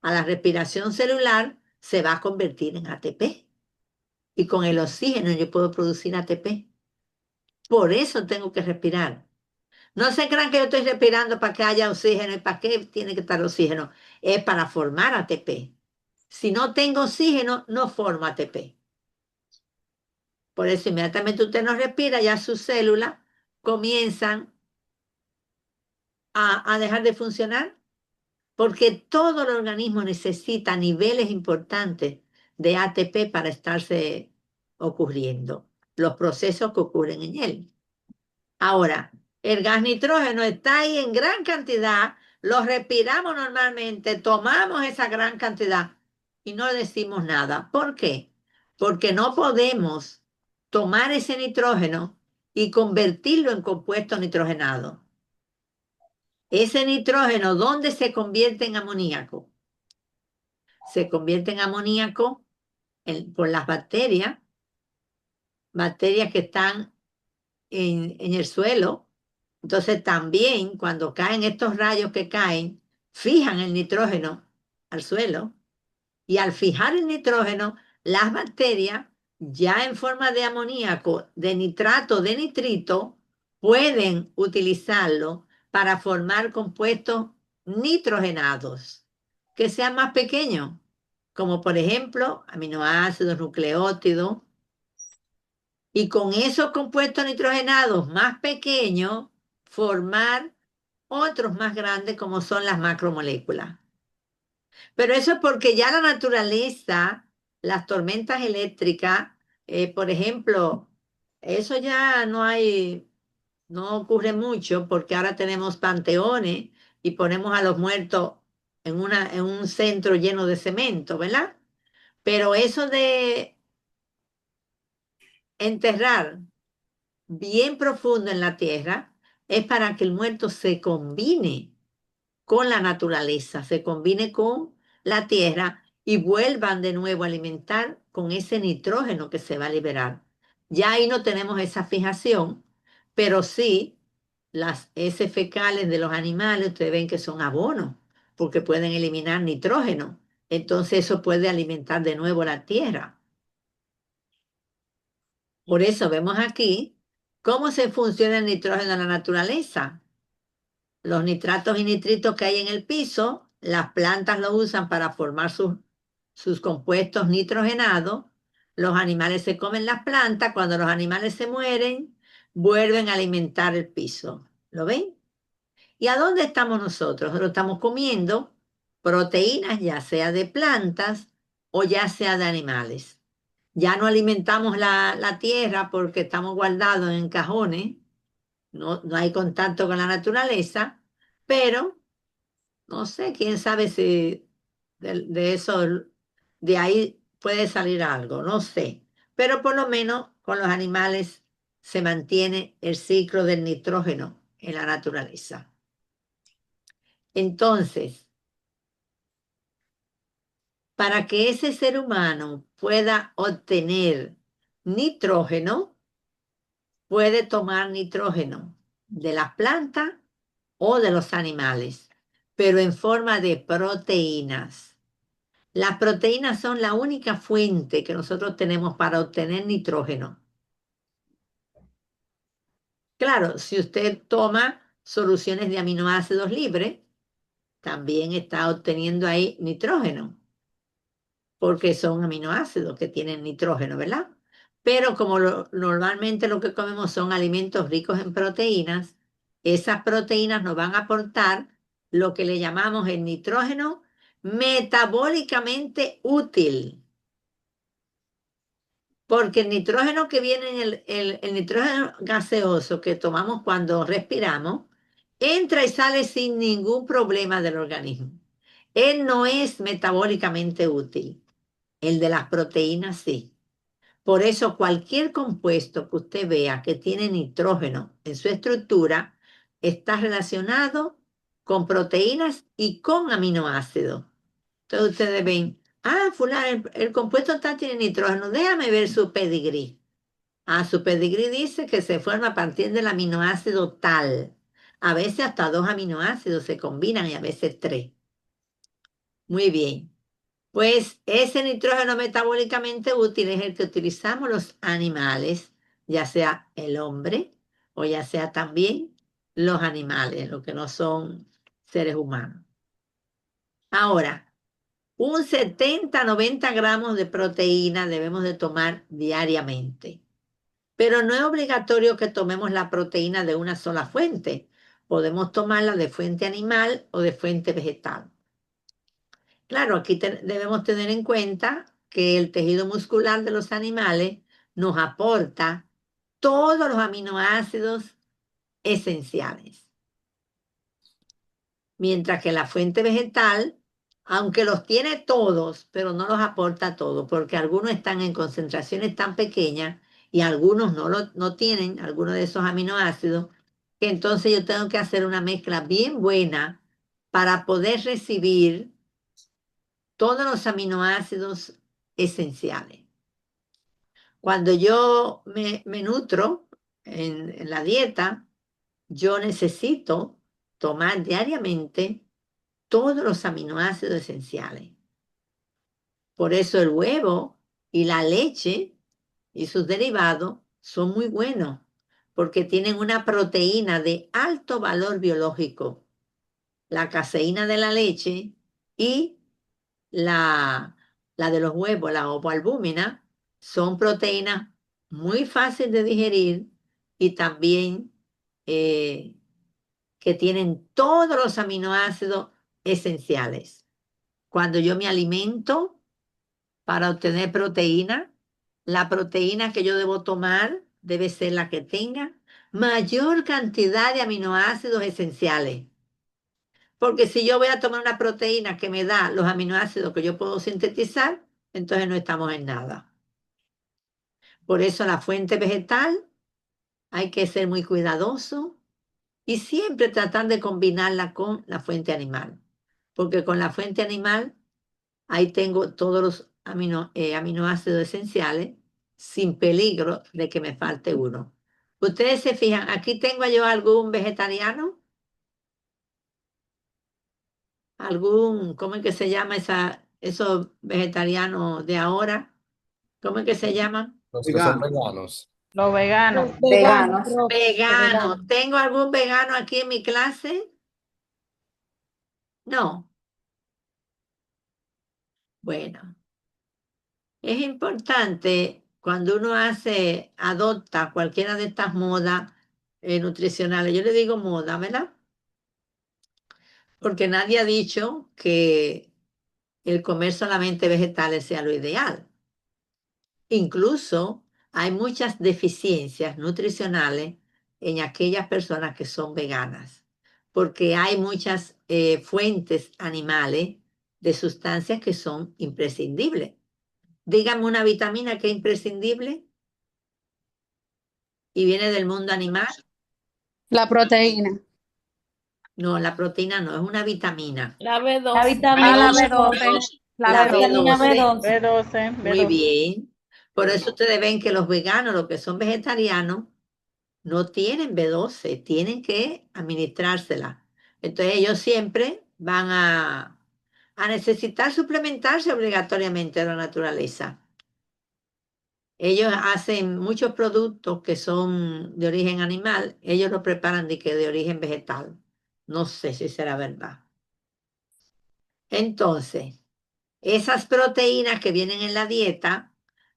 a la respiración celular se va a convertir en ATP. Y con el oxígeno yo puedo producir ATP. Por eso tengo que respirar. No se crean que yo estoy respirando para que haya oxígeno y para qué tiene que estar oxígeno. Es para formar ATP. Si no tengo oxígeno, no formo ATP. Por eso inmediatamente usted no respira, ya sus células comienzan a dejar de funcionar, porque todo el organismo necesita niveles importantes de ATP para estarse ocurriendo, los procesos que ocurren en él. Ahora, el gas nitrógeno está ahí en gran cantidad, lo respiramos normalmente, tomamos esa gran cantidad y no decimos nada. ¿Por qué? Porque no podemos tomar ese nitrógeno y convertirlo en compuesto nitrogenado. Ese nitrógeno, ¿dónde se convierte en amoníaco? Se convierte en amoníaco por las bacterias que están en el suelo. Entonces también cuando caen estos rayos que caen, fijan el nitrógeno al suelo y al fijar el nitrógeno, las bacterias ya en forma de amoníaco, de nitrato, de nitrito, pueden utilizarlo para formar compuestos nitrogenados que sean más pequeños, como por ejemplo aminoácidos, nucleótidos, y con esos compuestos nitrogenados más pequeños, formar otros más grandes como son las macromoléculas. Pero eso es porque ya la naturaleza, las tormentas eléctricas, por ejemplo, eso ya no ocurre mucho porque ahora tenemos panteones y ponemos a los muertos en un centro lleno de cemento, ¿verdad? Pero eso de enterrar bien profundo en la tierra es para que el muerto se combine con la naturaleza, se combine con la tierra y vuelvan de nuevo a alimentar con ese nitrógeno que se va a liberar. Ya ahí no tenemos esa fijación, pero sí las heces fecales de los animales, ustedes ven que son abonos, porque pueden eliminar nitrógeno. Entonces eso puede alimentar de nuevo la tierra. Por eso vemos aquí cómo se funciona el nitrógeno en la naturaleza. Los nitratos y nitritos que hay en el piso, las plantas lo usan para formar sus compuestos nitrogenados. Los animales se comen las plantas. Cuando los animales se mueren, vuelven a alimentar el piso. ¿Lo ven? ¿Y a dónde estamos nosotros? Nosotros estamos comiendo proteínas, ya sea de plantas o ya sea de animales. Ya no alimentamos la tierra porque estamos guardados en cajones, no hay contacto con la naturaleza, pero no sé, quién sabe si de eso, de ahí puede salir algo, no sé. Pero por lo menos con los animales se mantiene el ciclo del nitrógeno en la naturaleza. Entonces, para que ese ser humano pueda obtener nitrógeno, puede tomar nitrógeno de las plantas o de los animales, pero en forma de proteínas. Las proteínas son la única fuente que nosotros tenemos para obtener nitrógeno. Claro, si usted toma soluciones de aminoácidos libres, también está obteniendo ahí nitrógeno, porque son aminoácidos que tienen nitrógeno, ¿verdad? Pero como normalmente lo que comemos son alimentos ricos en proteínas, esas proteínas nos van a aportar lo que le llamamos el nitrógeno metabólicamente útil. Porque el nitrógeno que viene en el nitrógeno gaseoso que tomamos cuando respiramos, entra y sale sin ningún problema del organismo. Él no es metabólicamente útil. El de las proteínas sí. Por eso cualquier compuesto que usted vea que tiene nitrógeno en su estructura está relacionado con proteínas y con aminoácidos. Entonces ustedes ven, fulano, el compuesto tal tiene nitrógeno, déjame ver su pedigrí. Su pedigrí dice que se forma a partir del aminoácido tal. A veces hasta 2 aminoácidos se combinan y a veces 3. Muy bien. Pues ese nitrógeno metabólicamente útil es el que utilizamos los animales, ya sea el hombre o ya sea también los animales, los que no son seres humanos. Ahora, un 70-90 gramos de proteína debemos de tomar diariamente. Pero no es obligatorio que tomemos la proteína de una sola fuente. Podemos tomarla de fuente animal o de fuente vegetal. Claro, aquí debemos tener en cuenta que el tejido muscular de los animales nos aporta todos los aminoácidos esenciales. Mientras que la fuente vegetal, aunque los tiene todos, pero no los aporta todos, porque algunos están en concentraciones tan pequeñas y algunos no tienen algunos de esos aminoácidos, que entonces yo tengo que hacer una mezcla bien buena para poder recibir todos los aminoácidos esenciales. Cuando yo me nutro en la dieta, yo necesito tomar diariamente todos los aminoácidos esenciales. Por eso el huevo y la leche y sus derivados son muy buenos, porque tienen una proteína de alto valor biológico, la caseína de la leche y la de los huevos, la ovoalbúmina, son proteínas muy fáciles de digerir y también que tienen todos los aminoácidos esenciales. Cuando yo me alimento para obtener proteína, la proteína que yo debo tomar debe ser la que tenga mayor cantidad de aminoácidos esenciales. Porque si yo voy a tomar una proteína que me da los aminoácidos que yo puedo sintetizar, entonces no estamos en nada. Por eso la fuente vegetal hay que ser muy cuidadoso y siempre tratar de combinarla con la fuente animal. Porque con la fuente animal ahí tengo todos los aminoácidos esenciales sin peligro de que me falte uno. Ustedes se fijan, aquí tengo yo algún vegetariano, ¿cómo es que se llama esos vegetarianos de ahora? ¿Cómo es que se llaman? Los que son Vegano. veganos. Los veganos. Los veganos, Veganos. profe, Vegano. veganos. ¿Tengo algún vegano aquí en mi clase? No. Bueno, es importante cuando uno adopta cualquiera de estas modas nutricionales. Yo le digo moda, ¿verdad? porque nadie ha dicho que el comer solamente vegetales sea lo ideal. Incluso hay muchas deficiencias nutricionales en aquellas personas que son veganas, porque hay muchas fuentes animales de sustancias que son imprescindibles. Dígame una vitamina que es imprescindible y viene del mundo animal. La proteína. No, la proteína no, es una vitamina. La La B12. Ah, vitamina la B12. B12. La La vitamina B12, B12. B12, muy B12. bien. Por eso ustedes ven que los veganos, los que son vegetarianos, no tienen B12, tienen que administrársela. Entonces ellos siempre van a necesitar suplementarse obligatoriamente de la naturaleza. Ellos hacen muchos productos que son de origen animal, ellos lo preparan de origen vegetal. No sé si será verdad. Entonces, esas proteínas que vienen en la dieta,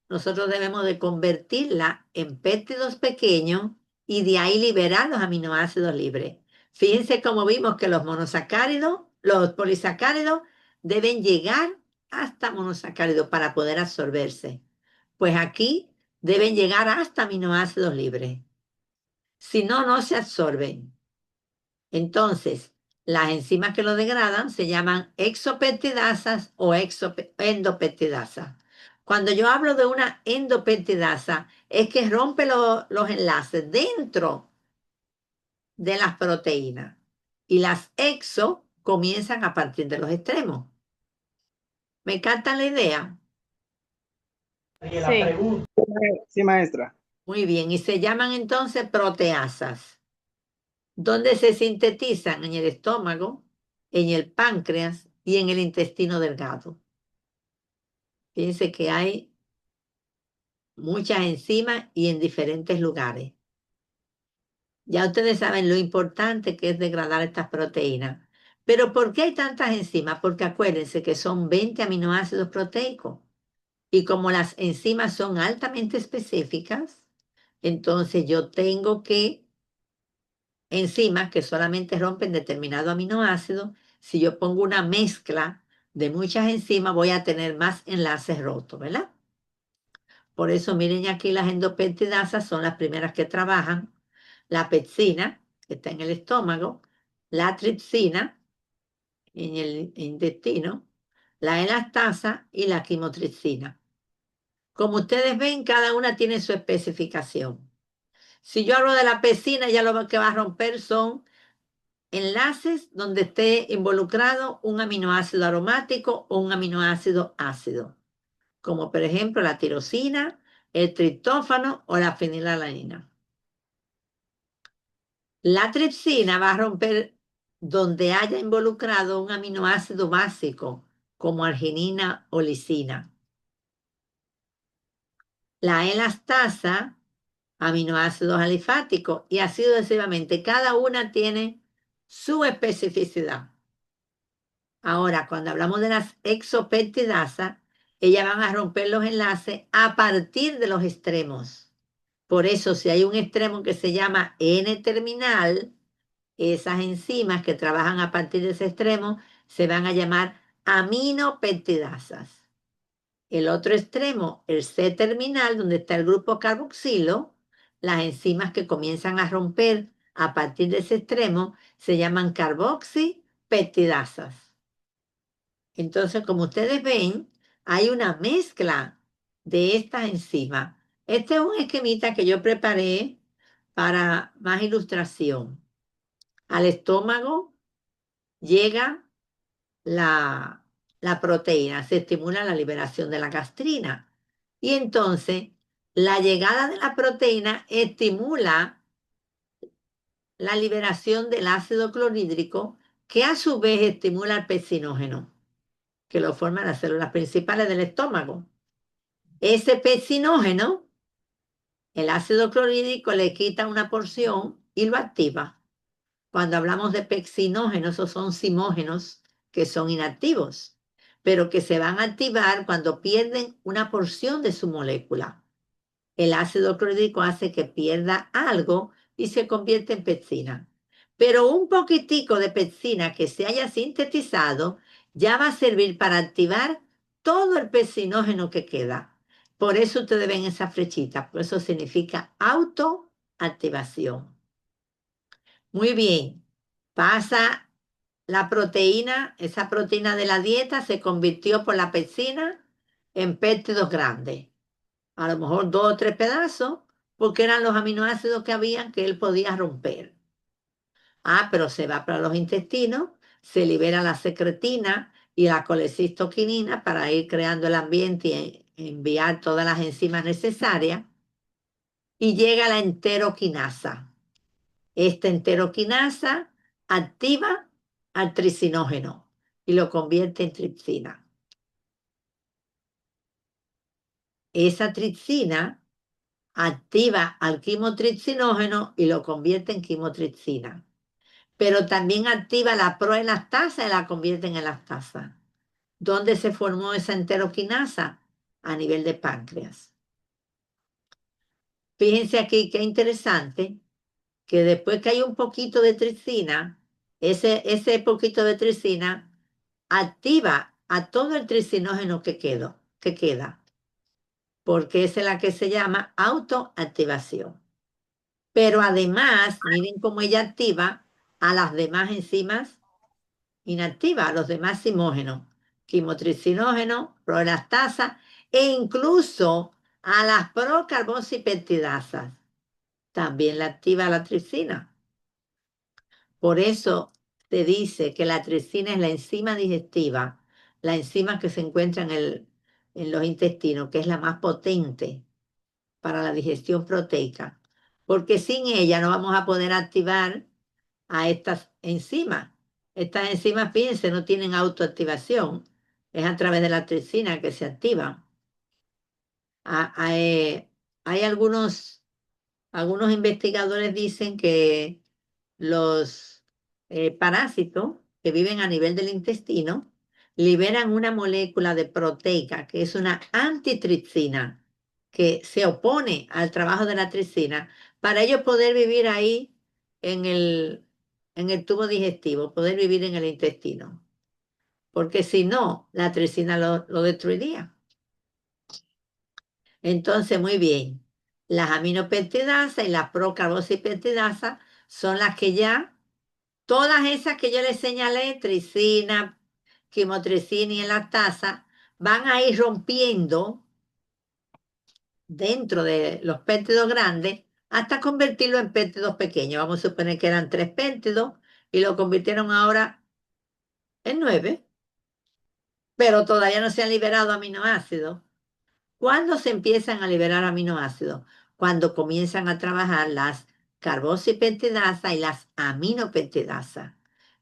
nosotros debemos de convertirlas en péptidos pequeños y de ahí liberar los aminoácidos libres. Fíjense cómo vimos que los monosacáridos, los polisacáridos deben llegar hasta monosacáridos para poder absorberse. Pues aquí deben llegar hasta aminoácidos libres. Si no, no se absorben. Entonces, las enzimas que lo degradan se llaman exopeptidasas o endopeptidasas. Cuando yo hablo de una endopeptidasa, es que rompe los enlaces dentro de las proteínas. Y las exo comienzan a partir de los extremos. ¿Me captan la idea? Sí. Sí, maestra. Muy bien. Y se llaman entonces proteasas. ¿Dónde se sintetizan? En el estómago, en el páncreas y en el intestino delgado. Fíjense que hay muchas enzimas y en diferentes lugares. Ya ustedes saben lo importante que es degradar estas proteínas. Pero ¿por qué hay tantas enzimas? Porque acuérdense que son 20 aminoácidos proteicos. Y como las enzimas son altamente específicas, entonces yo tengo que enzimas que solamente rompen determinado aminoácido. Si yo pongo una mezcla de muchas enzimas, voy a tener más enlaces rotos, ¿verdad? Por eso miren aquí las endopeptidasas son las primeras que trabajan. La pepsina, que está en el estómago, la tripsina, en el intestino, la elastasa y la quimotripsina. Como ustedes ven, cada una tiene su especificación. Si yo hablo de la pepsina, ya lo que va a romper son enlaces donde esté involucrado un aminoácido aromático o un aminoácido ácido, como por ejemplo la tirosina, el triptófano o la fenilalanina. La tripsina va a romper donde haya involucrado un aminoácido básico, como arginina o lisina. La elastasa, aminoácidos alifáticos, y así sucesivamente. Cada una tiene su especificidad. Ahora, cuando hablamos de las exopeptidasas, ellas van a romper los enlaces a partir de los extremos. Por eso, si hay un extremo que se llama N-terminal, esas enzimas que trabajan a partir de ese extremo se van a llamar aminopeptidasas. El otro extremo, el C-terminal, donde está el grupo carboxilo, las enzimas que comienzan a romper a partir de ese extremo se llaman carboxipeptidasas. Entonces, como ustedes ven, hay una mezcla de estas enzimas. Este es un esquemita que yo preparé para más ilustración. Al estómago llega la proteína, se estimula la liberación de la gastrina. Y entonces, la llegada de la proteína estimula la liberación del ácido clorhídrico, que a su vez estimula el pepsinógeno, que lo forman las células principales del estómago. Ese pepsinógeno, el ácido clorhídrico le quita una porción y lo activa. Cuando hablamos de pepsinógenos, esos son simógenos que son inactivos, pero que se van a activar cuando pierden una porción de su molécula. El ácido clorhídrico hace que pierda algo y se convierte en pepsina. Pero un poquitico de pectina que se haya sintetizado ya va a servir para activar todo el pectinógeno que queda. Por eso ustedes ven esa flechita, por eso significa autoactivación. Muy bien, pasa la proteína, esa proteína de la dieta se convirtió por la pectina en péptidos grandes. A lo mejor 2 o 3 pedazos, porque eran los aminoácidos que habían que él podía romper. Pero se va para los intestinos, se libera la secretina y la colecistoquinina para ir creando el ambiente y enviar todas las enzimas necesarias. Y llega la enteroquinasa. Esta enteroquinasa activa al tricinógeno y lo convierte en tripsina. Esa tripsina activa al quimotripsinógeno y lo convierte en quimotripsina. Pero también activa la proelastasa y la convierte en elastasa. ¿Dónde se formó esa enteroquinasa? A nivel de páncreas. Fíjense aquí qué interesante, que después que hay un poquito de tripsina, ese poquito de tripsina activa a todo el tricinógeno que queda, porque esa es la que se llama autoactivación. Pero además, miren cómo ella activa a las demás enzimas inactivas, a los demás simógenos, quimotricinógeno, proelastasa e incluso a las procarboxipeptidasas. También la activa la tripsina. Por eso se dice que la tripsina es la enzima digestiva, la enzima que se encuentra en los intestinos, que es la más potente para la digestión proteica, porque sin ella no vamos a poder activar a estas enzimas. Estas enzimas, fíjense, no tienen autoactivación, es a través de la tripsina que se activan. Hay algunos investigadores dicen que los parásitos que viven a nivel del intestino liberan una molécula de proteica que es una antitripsina que se opone al trabajo de la tripsina para ellos poder vivir ahí en el tubo digestivo, poder vivir en el intestino. Porque si no, la tripsina lo destruiría. Entonces, muy bien, las aminopeptidasas y las procarboxipeptidasas son las que ya, todas esas que yo les señalé, tricina, quimotricina y elastasa, van a ir rompiendo dentro de los péptidos grandes hasta convertirlo en péptidos pequeños. Vamos a suponer que eran 3 péptidos y lo convirtieron ahora en 9, pero todavía no se han liberado aminoácidos. ¿Cuándo se empiezan a liberar aminoácidos? Cuando comienzan a trabajar las carboxipeptidasas y las aminopeptidasas,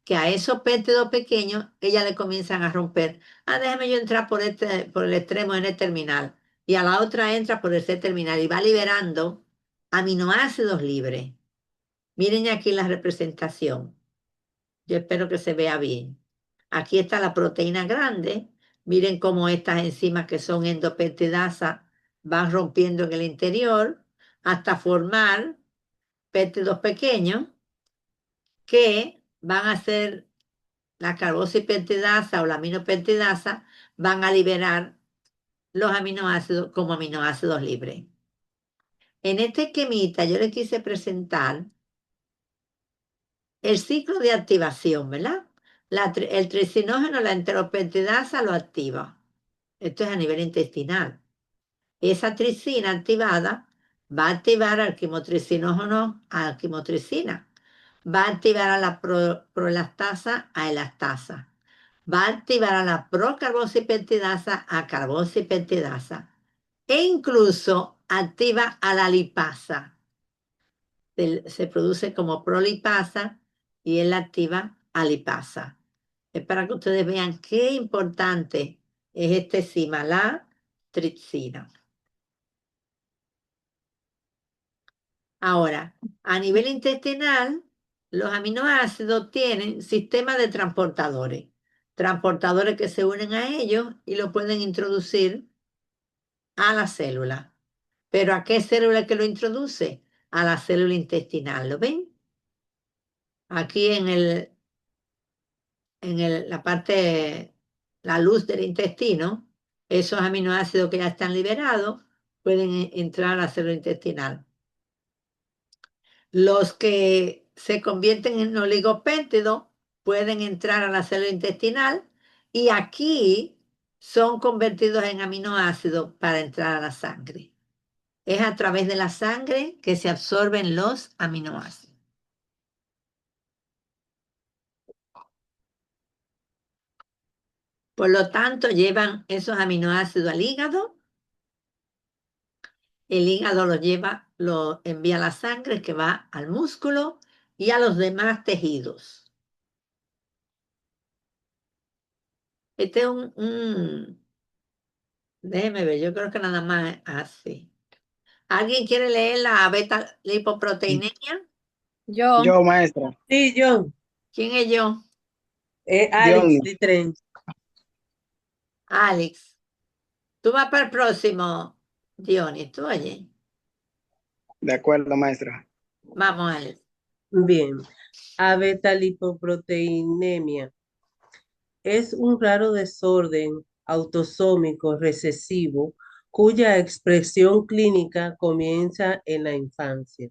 que a esos péptidos pequeños ellas le comienzan a romper. Déjame yo entrar por el extremo N-terminal y a la otra entra por el C-terminal y va liberando aminoácidos libres. Miren aquí la representación. Yo espero que se vea bien. Aquí está la proteína grande. Miren cómo estas enzimas que son endopeptidasas van rompiendo en el interior hasta formar péptidos pequeños que van a ser la carboxipeptidasa o la aminopeptidasa, van a liberar los aminoácidos como aminoácidos libres. En este esquemita yo les quise presentar el ciclo de activación, ¿verdad? El tricinógeno, la enteropeptidasa lo activa. Esto es a nivel intestinal. Esa tricina activada va a activar al quimotricinógeno a quimotricina. Va a activar a la proelastasa a elastasa. Va a activar a la procarboxipeptidasa a carboxipeptidasa. E incluso activa a la lipasa. Se produce como prolipasa y él activa a lipasa. Es para que ustedes vean qué importante es esta enzima, la tripsina. Ahora, a nivel intestinal, los aminoácidos tienen sistemas de transportadores. Transportadores que se unen a ellos y lo pueden introducir a la célula. ¿Pero a qué célula que lo introduce? A la célula intestinal, ¿lo ven? aquí la parte, la luz del intestino, esos aminoácidos que ya están liberados pueden entrar a la célula intestinal. Los que se convierten en oligopéptidos pueden entrar a la célula intestinal y aquí son convertidos en aminoácidos para entrar a la sangre. Es a través de la sangre que se absorben los aminoácidos. Por lo tanto, llevan esos aminoácidos al hígado. El hígado lo envía a la sangre que va al músculo y a los demás tejidos. Este es déjeme ver, yo creo que nada más es así. ¿Alguien quiere leer la beta lipoproteinemia? Yo. Yo, maestra. Sí, yo. ¿Quién es yo? Alex Diony. Ditren. Alex. Tú vas para el próximo, Dionis, tú oye. De acuerdo, maestra. Vamos, Alex. Bien. Abetalipoproteinemia es un raro desorden autosómico recesivo cuya expresión clínica comienza en la infancia.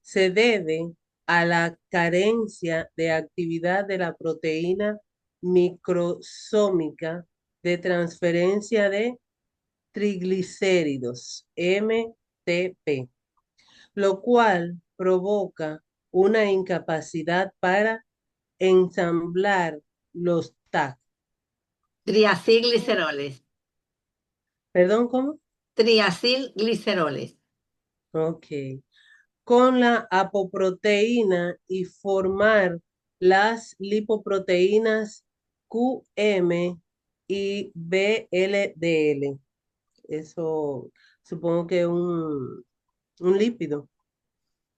Se debe a la carencia de actividad de la proteína microsómica de transferencia de triglicéridos, MTP, lo cual provoca una incapacidad para ensamblar los TAC. Triacilgliceroles. ¿Perdón, cómo? Triacilgliceroles. Ok. Con la apoproteína y formar las lipoproteínas QM y VLDL. Eso supongo que es un lípido.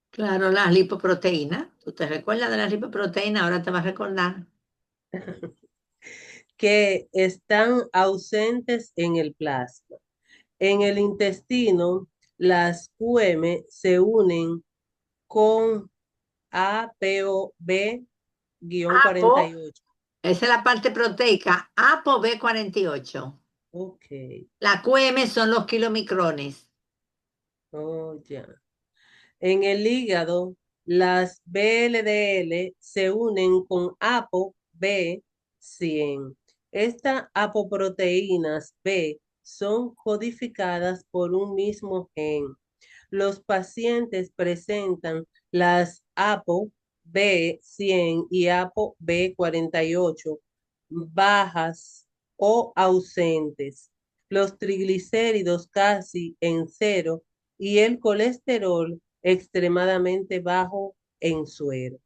Claro, las lipoproteínas. ¿Tú te recuerdas de las lipoproteínas? Ahora te vas a recordar. Que están ausentes en el plasma. En el intestino, las QM se unen con APO, ApoB-48. esa es la parte proteica, ApoB48. Ok, La QM son los kilomicrones. oh, ya. En el hígado, las VLDL se unen con ApoB100. Estas apoproteínas B son codificadas por un mismo gen. Los pacientes presentan las ApoB100 y ApoB48 bajas o ausentes, los triglicéridos casi en cero y el colesterol extremadamente bajo en suero.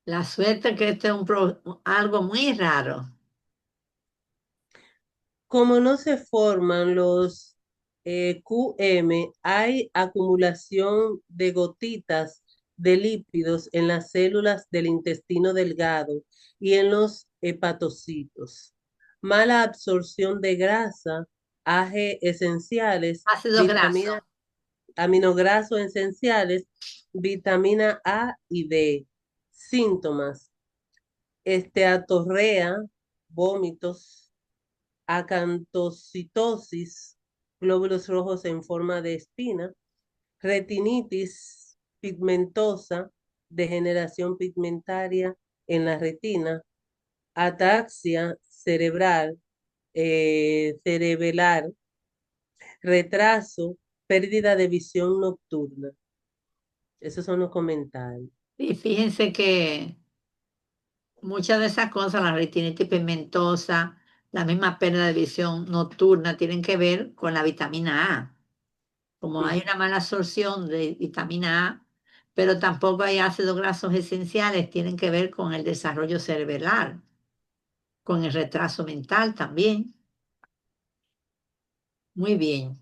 La suerte que este es algo muy raro. Como no se forman los QM, hay acumulación de gotitas de lípidos en las células del intestino delgado y en los hepatocitos. Mala absorción de grasa, AG esenciales, Ácido graso. aminograsos esenciales, vitamina A y D. Síntomas: esteatorrea, vómitos, acantocitosis, glóbulos rojos en forma de espina, retinitis pigmentosa, degeneración pigmentaria en la retina, ataxia cerebelar, retraso, pérdida de visión nocturna. Esos son los comentarios. Y fíjense que muchas de esas cosas, la retinitis pigmentosa, la misma pérdida de visión nocturna, tienen que ver con la vitamina A. Como hay una mala absorción de vitamina A, pero tampoco hay ácidos grasos esenciales, tienen que ver con el desarrollo cerebral, con el retraso mental también. Muy bien.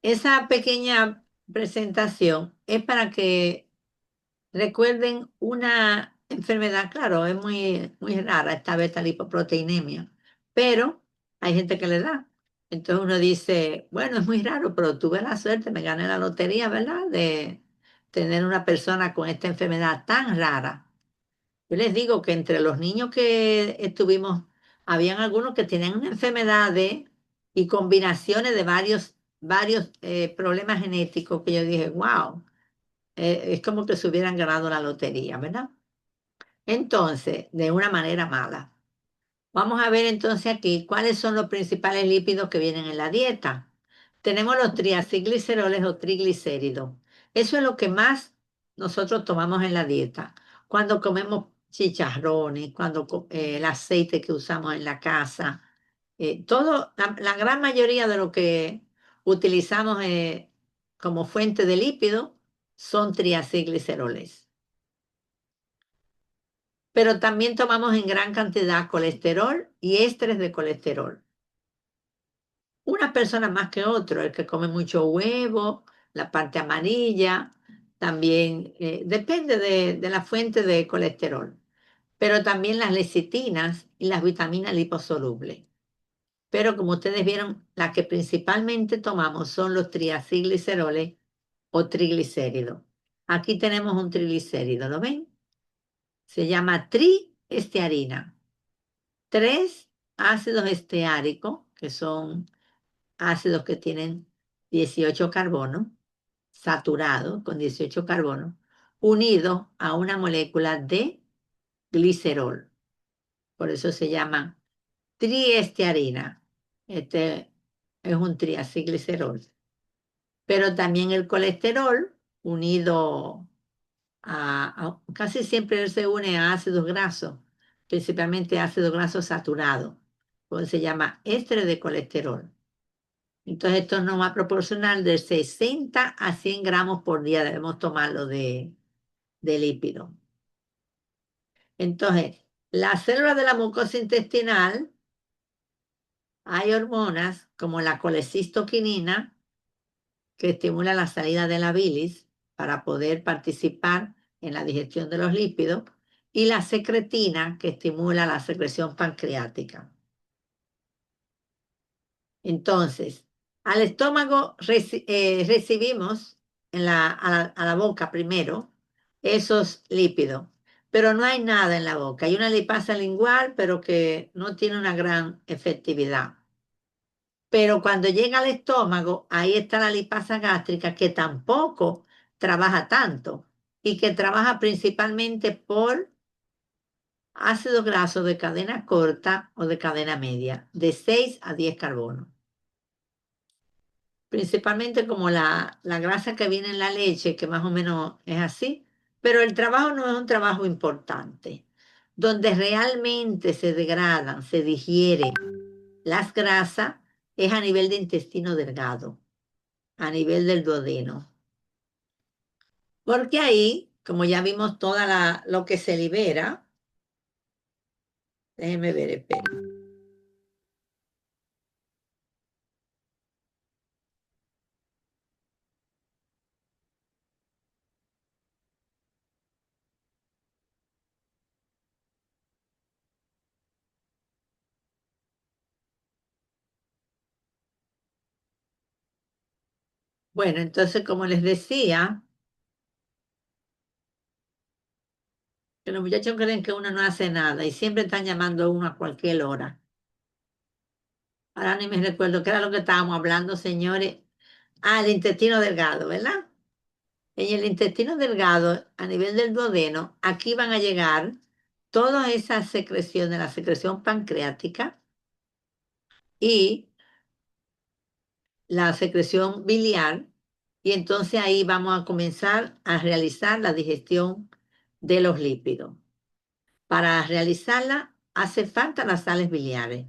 Esa pequeña presentación es para que recuerden una enfermedad, claro, es muy, muy rara esta beta lipoproteinemia, pero hay gente que le da. Entonces uno dice, bueno, es muy raro, pero tuve la suerte, me gané la lotería, ¿verdad? De tener una persona con esta enfermedad tan rara. Yo les digo que entre los niños que estuvimos, habían algunos que tenían una enfermedad y combinaciones de varios problemas genéticos que yo dije, wow, es como que se hubieran ganado la lotería, ¿verdad? Entonces, de una manera mala. Vamos a ver entonces aquí cuáles son los principales lípidos que vienen en la dieta. Tenemos los triacilgliceroles o triglicéridos. Eso es lo que más nosotros tomamos en la dieta. Cuando comemos chicharrones, el aceite que usamos en la casa, la gran mayoría de lo que utilizamos como fuente de lípido son triacilgliceroles. Pero también tomamos en gran cantidad colesterol y ésteres de colesterol. Unas personas más que otros, el que come mucho huevo, la parte amarilla, también depende de la fuente de colesterol, pero también las lecitinas y las vitaminas liposolubles. Pero como ustedes vieron, las que principalmente tomamos son los triacilgliceroles o triglicéridos. Aquí tenemos un triglicérido, ¿lo ven? Se llama triestearina. 3 ácidos esteáricos, que son ácidos que tienen 18 carbonos, saturados con 18 carbonos, unidos a una molécula de glicerol. Por eso se llama triestearina. Este es un triacilglicerol. Pero también el colesterol, unido casi siempre él se une a ácidos grasos, principalmente ácidos grasos saturados, pues se llama éster de colesterol. Entonces esto nos va a proporcionar de 60 a 100 gramos por día, debemos tomarlo de lípido. Entonces, las células de la mucosa intestinal, hay hormonas como la colecistoquinina que estimula la salida de la bilis para poder participar en la digestión de los lípidos, y la secretina que estimula la secreción pancreática. Entonces, al estómago recibimos a la boca primero esos lípidos, pero no hay nada en la boca. Hay una lipasa lingual, pero que no tiene una gran efectividad. Pero cuando llega al estómago, ahí está la lipasa gástrica, que tampoco trabaja tanto y que trabaja principalmente por ácidos grasos de cadena corta o de cadena media, de 6 a 10 carbonos. Principalmente como la grasa que viene en la leche, que más o menos es así, pero el trabajo no es un trabajo importante. Donde realmente se degradan, se digieren las grasas, es a nivel de intestino delgado, a nivel del duodeno. Porque ahí, como ya vimos lo que se libera, déjenme ver, esperen. Bueno, entonces, como les decía, que los muchachos creen que uno no hace nada y siempre están llamando a uno a cualquier hora. Ahora ni me recuerdo qué era lo que estábamos hablando, señores. El intestino delgado, ¿verdad? En el intestino delgado, a nivel del duodeno, aquí van a llegar todas esas secreciones, la secreción pancreática y la secreción biliar, y entonces ahí vamos a comenzar a realizar la digestión de los lípidos. Para realizarla hace falta las sales biliares,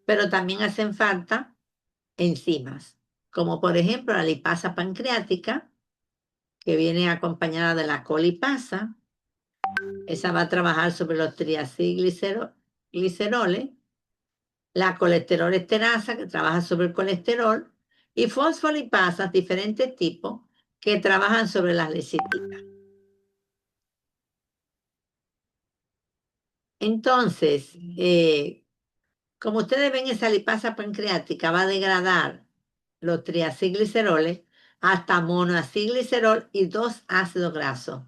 pero también hacen falta enzimas, como por ejemplo la lipasa pancreática, que viene acompañada de la colipasa. Esa va a trabajar sobre los triacilgliceroles, la colesterol esterasa, que trabaja sobre el colesterol, y fosfolipasas, diferentes tipos, que trabajan sobre las lecitinas. Entonces, Como ustedes ven, esa lipasa pancreática va a degradar los triacilgliceroles hasta monoacilglicerol y 2 ácidos grasos.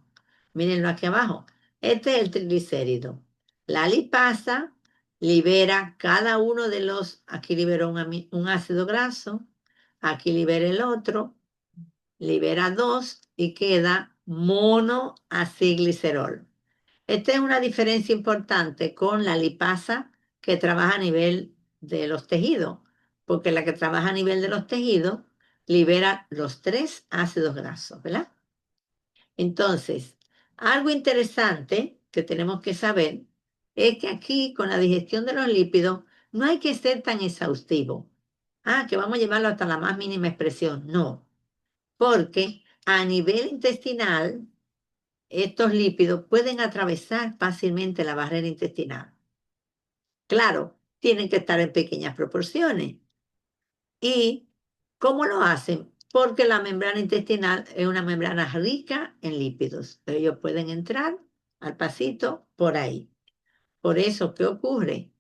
Mírenlo aquí abajo. Este es el triglicérido. La lipasa libera cada uno de los, aquí liberó un ácido graso, aquí libera el otro, libera 2 y queda monoacilglicerol. Esta es una diferencia importante con la lipasa que trabaja a nivel de los tejidos, porque la que trabaja a nivel de los tejidos libera los 3 ácidos grasos, ¿verdad? Entonces, algo interesante que tenemos que saber es que aquí con la digestión de los lípidos no hay que ser tan exhaustivo. Que vamos a llevarlo hasta la más mínima expresión. No, porque a nivel intestinal estos lípidos pueden atravesar fácilmente la barrera intestinal. Claro, tienen que estar en pequeñas proporciones. ¿Y cómo lo hacen? Porque la membrana intestinal es una membrana rica en lípidos. Ellos pueden entrar al pasito por ahí. Por eso, ¿qué ocurre?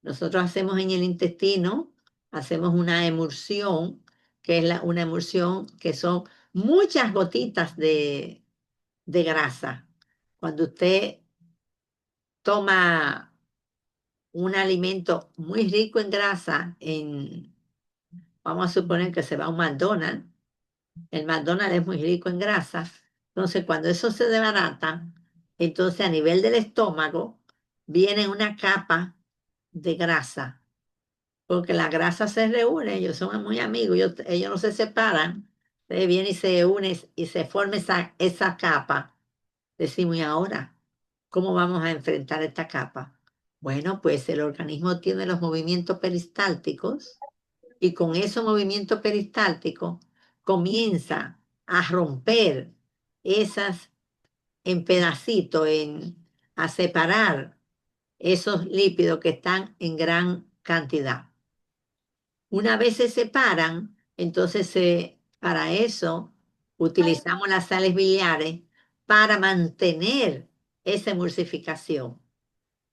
Nosotros hacemos en el intestino, hacemos una emulsión, que es una emulsión que son muchas gotitas de grasa. Cuando usted toma un alimento muy rico en grasa, vamos a suponer que se va a un McDonald's, el McDonald's es muy rico en grasa, entonces cuando eso se desbarata, entonces a nivel del estómago viene una capa de grasa, porque la grasa se reúne, ellos son muy amigos, ellos no se separan, entonces viene y se une y se forma esa capa. Decimos, ¿y ahora cómo vamos a enfrentar esta capa? Bueno, pues el organismo tiene los movimientos peristálticos y con esos movimientos peristálticos comienza a romper esas en pedacitos, a separar esos lípidos que están en gran cantidad. Una vez se separan, entonces para eso utilizamos las sales biliares para mantener esa emulsificación.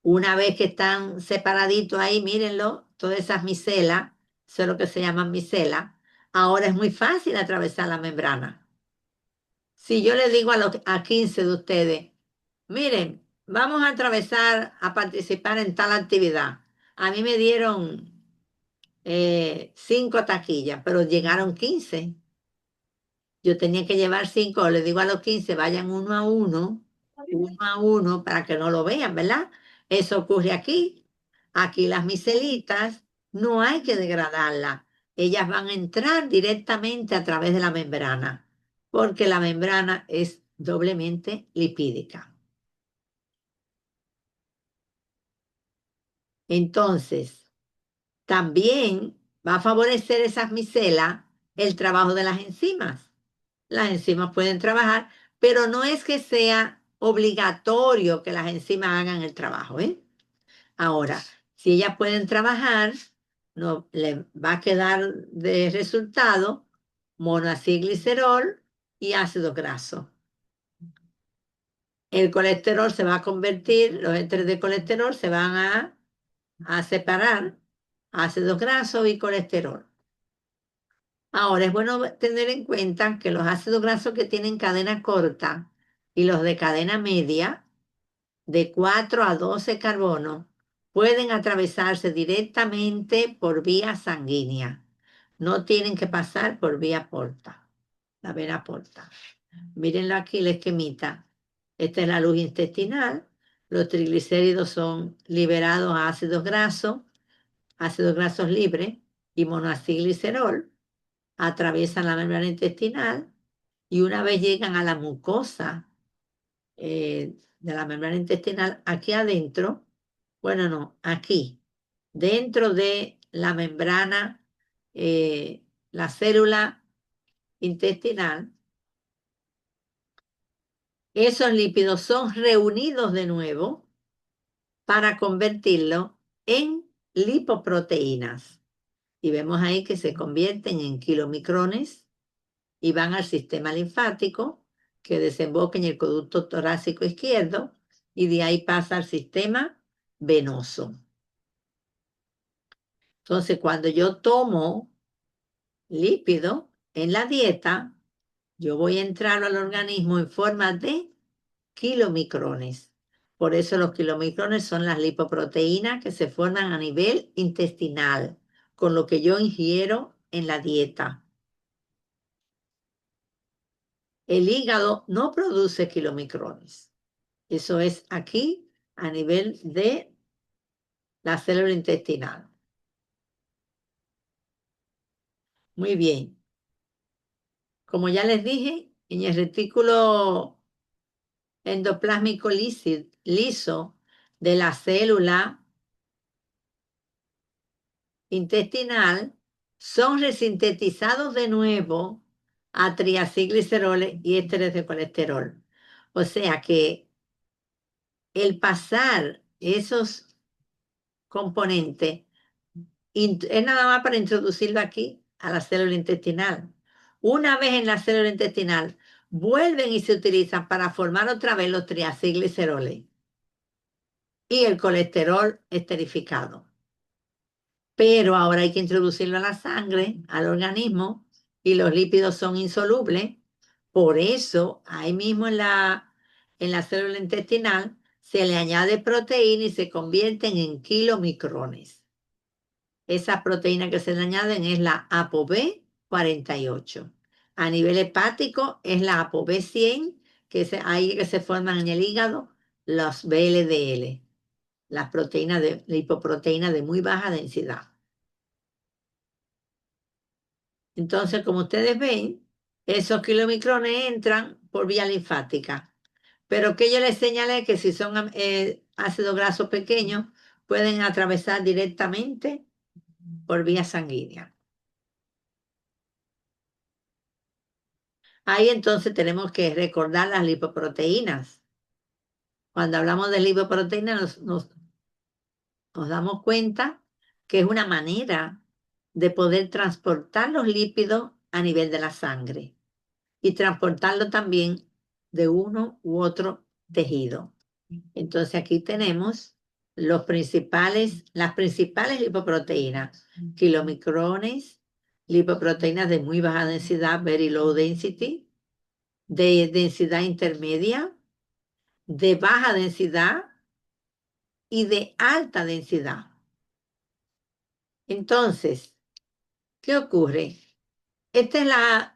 Una vez que están separaditos ahí, mírenlo, todas esas micelas, eso es lo que se llaman micelas, ahora es muy fácil atravesar la membrana. Si yo le digo a 15 de ustedes, miren, vamos a atravesar, a participar en tal actividad. A mí me dieron 5 taquillas, pero llegaron 15. Yo tenía que llevar 5, les digo a los 15, vayan uno a uno, para que no lo vean, ¿verdad? Eso ocurre aquí. Aquí las micelitas no hay que degradarlas. Ellas van a entrar directamente a través de la membrana, porque la membrana es doblemente lipídica. Entonces, también va a favorecer esas micelas el trabajo de las enzimas. Las enzimas pueden trabajar, pero no es que sea obligatorio que las enzimas hagan el trabajo, ¿eh? Ahora, si ellas pueden trabajar, no, le va a quedar de resultado monoacilglicerol y ácido graso. El colesterol se va a convertir, los ésteres de colesterol se van a separar, ácidos grasos y colesterol. Ahora, es bueno tener en cuenta que los ácidos grasos que tienen cadena corta y los de cadena media, de 4 a 12 carbonos, pueden atravesarse directamente por vía sanguínea. No tienen que pasar por vía porta, la vena porta. Mírenlo aquí, la esquemita. Esta es la luz intestinal. Los triglicéridos son liberados a ácidos grasos libres y monoacilglicerol. Atraviesan la membrana intestinal y una vez llegan a la mucosa de la membrana intestinal, aquí adentro, bueno, no, aquí, dentro de la membrana, la célula intestinal, esos lípidos son reunidos de nuevo para convertirlo en lipoproteínas. Y vemos ahí que se convierten en kilomicrones y van al sistema linfático que desemboca en el conducto torácico izquierdo y de ahí pasa al sistema venoso. Entonces, cuando yo tomo lípido en la dieta, yo voy a entrar al organismo en forma de kilomicrones. Por eso los kilomicrones son las lipoproteínas que se forman a nivel intestinal, con lo que yo ingiero en la dieta. El hígado no produce kilomicrones. Eso es aquí a nivel de la célula intestinal. Muy bien. Como ya les dije, en el retículo endoplásmico liso de la célula intestinal son resintetizados de nuevo a triacilgliceroles y ésteres de colesterol. O sea que el pasar esos componentes es nada más para introducirlo aquí a la célula intestinal. Una vez en la célula intestinal, vuelven y se utilizan para formar otra vez los triacilgliceroles y el colesterol esterificado. Pero ahora hay que introducirlo a la sangre, al organismo, y los lípidos son insolubles. Por eso, ahí mismo en la célula intestinal, se le añade proteína y se convierten en kilomicrones. Esas proteínas que se le añaden es la ApoB48. A nivel hepático es la ApoB100, que es ahí que se forman en el hígado los VLDL, las proteínas lipoproteínas de muy baja densidad. Entonces, como ustedes ven, esos kilomicrones entran por vía linfática. Pero que yo les señalé que si son ácidos grasos pequeños, pueden atravesar directamente por vía sanguínea. Ahí entonces tenemos que recordar las lipoproteínas. Cuando hablamos de lipoproteínas nos damos cuenta que es una manera de poder transportar los lípidos a nivel de la sangre y transportarlo también de uno u otro tejido. Entonces aquí tenemos las principales lipoproteínas, kilomicrones, lipoproteínas de muy baja densidad, very low density, de densidad intermedia, de baja densidad y de alta densidad. Entonces, ¿qué ocurre?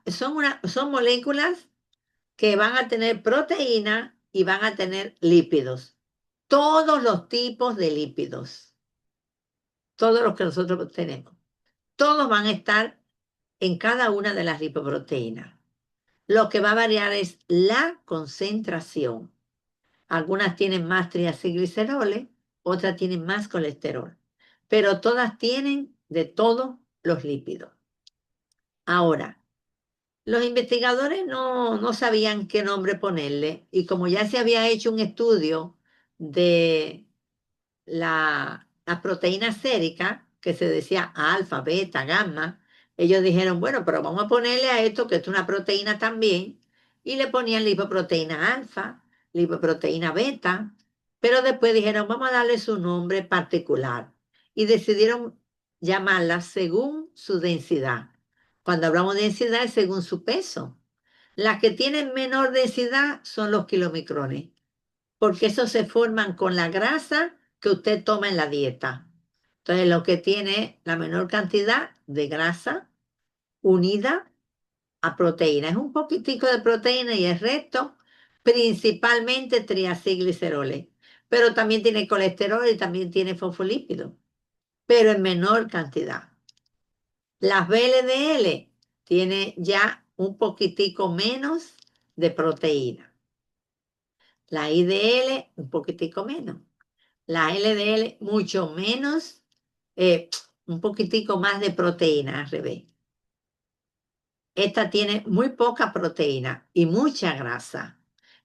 Son moléculas que van a tener proteína y van a tener lípidos. Todos los tipos de lípidos, todos los que nosotros tenemos, todos van a estar en cada una de las lipoproteínas. Lo que va a variar es la concentración. Algunas tienen más triacilgliceroles, otras tienen más colesterol, pero todas tienen de todos los lípidos. Ahora, los investigadores no sabían qué nombre ponerle y como ya se había hecho un estudio de la proteína sérica, que se decía alfa, beta, gamma, ellos dijeron, bueno, pero vamos a ponerle a esto que es una proteína también, y le ponían lipoproteína alfa, lipoproteína beta, pero después dijeron, vamos a darle su nombre particular, y decidieron llamarla según su densidad. Cuando hablamos de densidad es según su peso. Las que tienen menor densidad son los kilomicrones, porque esos se forman con la grasa que usted toma en la dieta. Entonces, lo que tiene la menor cantidad de grasa unida a proteína. Es un poquitico de proteína y el resto, principalmente triacilgliceroles. Pero también tiene colesterol y también tiene fosfolípidos, pero en menor cantidad. Las VLDL tiene ya un poquitico menos de proteína. La IDL, un poquitico menos. La LDL, mucho menos, un poquitico más de proteína, al revés. Esta tiene muy poca proteína y mucha grasa.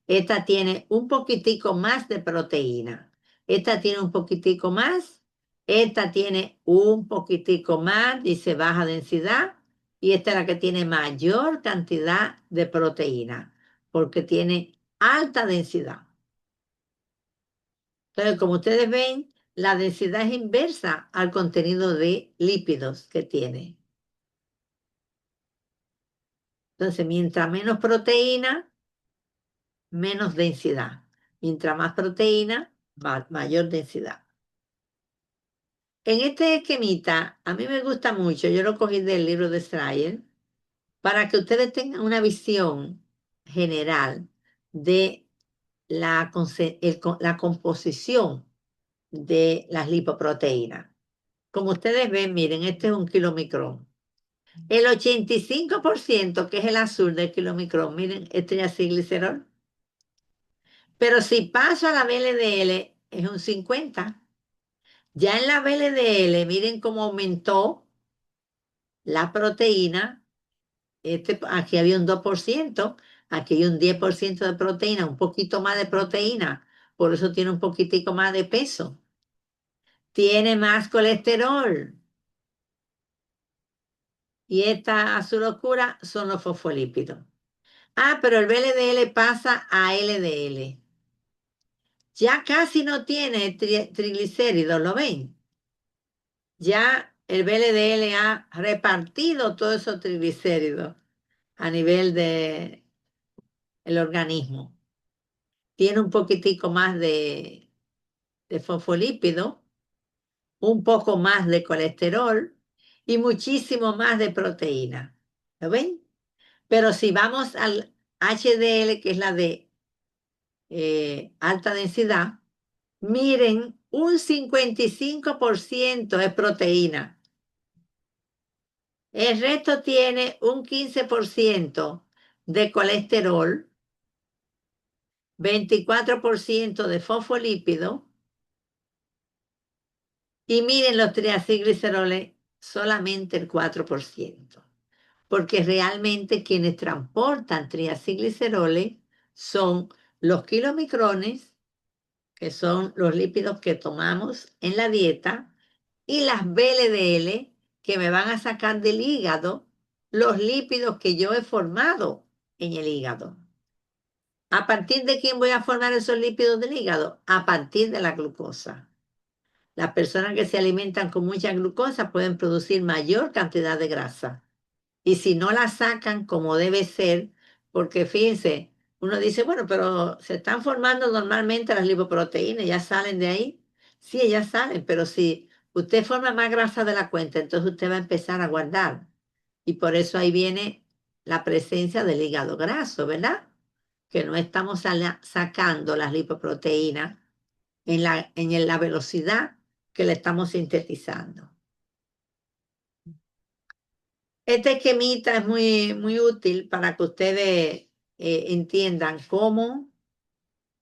Esta tiene un poquitico más de proteína. Esta tiene un poquitico más. Esta tiene un poquitico más, dice baja densidad. Y esta es la que tiene mayor cantidad de proteína, porque tiene alta densidad. Entonces, como ustedes ven, la densidad es inversa al contenido de lípidos que tiene. Entonces, mientras menos proteína, menos densidad. Mientras más proteína, mayor densidad. En este esquemita, a mí me gusta mucho, yo lo cogí del libro de Schreier, para que ustedes tengan una visión general de la composición de las lipoproteínas. Como ustedes ven, miren, este es un kilomicrón. El 85%, que es el azul del kilomicrón, miren, es triacilglicerol. Pero si paso a la VLDL, es un 50%. Ya en la VLDL, miren cómo aumentó la proteína. Aquí había un 2%, aquí hay un 10% de proteína, un poquito más de proteína. Por eso tiene un poquitico más de peso. Tiene más colesterol. Y esta azul oscura son los fosfolípidos. Ah, pero el VLDL pasa a LDL. Ya casi no tiene triglicéridos, ¿lo ven? Ya el VLDL ha repartido todos esos triglicéridos a nivel del organismo. Tiene un poquitico más de fosfolípido, un poco más de colesterol y muchísimo más de proteína. ¿Lo ven? Pero si vamos al HDL, que es la de alta densidad, miren, un 55% es proteína. El resto tiene un 15% de colesterol, 24% de fosfolípido, y miren los triacilgliceroles, solamente el 4%. Porque realmente quienes transportan triacilgliceroles son los kilomicrones, que son los lípidos que tomamos en la dieta, y las VLDL, que me van a sacar del hígado los lípidos que yo he formado en el hígado. ¿A partir de quién voy a formar esos lípidos del hígado? A partir de la glucosa. Las personas que se alimentan con mucha glucosa pueden producir mayor cantidad de grasa. Y si no la sacan como debe ser, porque fíjense, uno dice, bueno, pero se están formando normalmente las lipoproteínas, ya salen de ahí. Sí, ellas salen, pero si usted forma más grasa de la cuenta, entonces usted va a empezar a guardar. Y por eso ahí viene la presencia del hígado graso, ¿verdad? Que no estamos sacando las lipoproteínas en la velocidad que le estamos sintetizando. Este esquemita es muy, muy útil para que ustedes entiendan cómo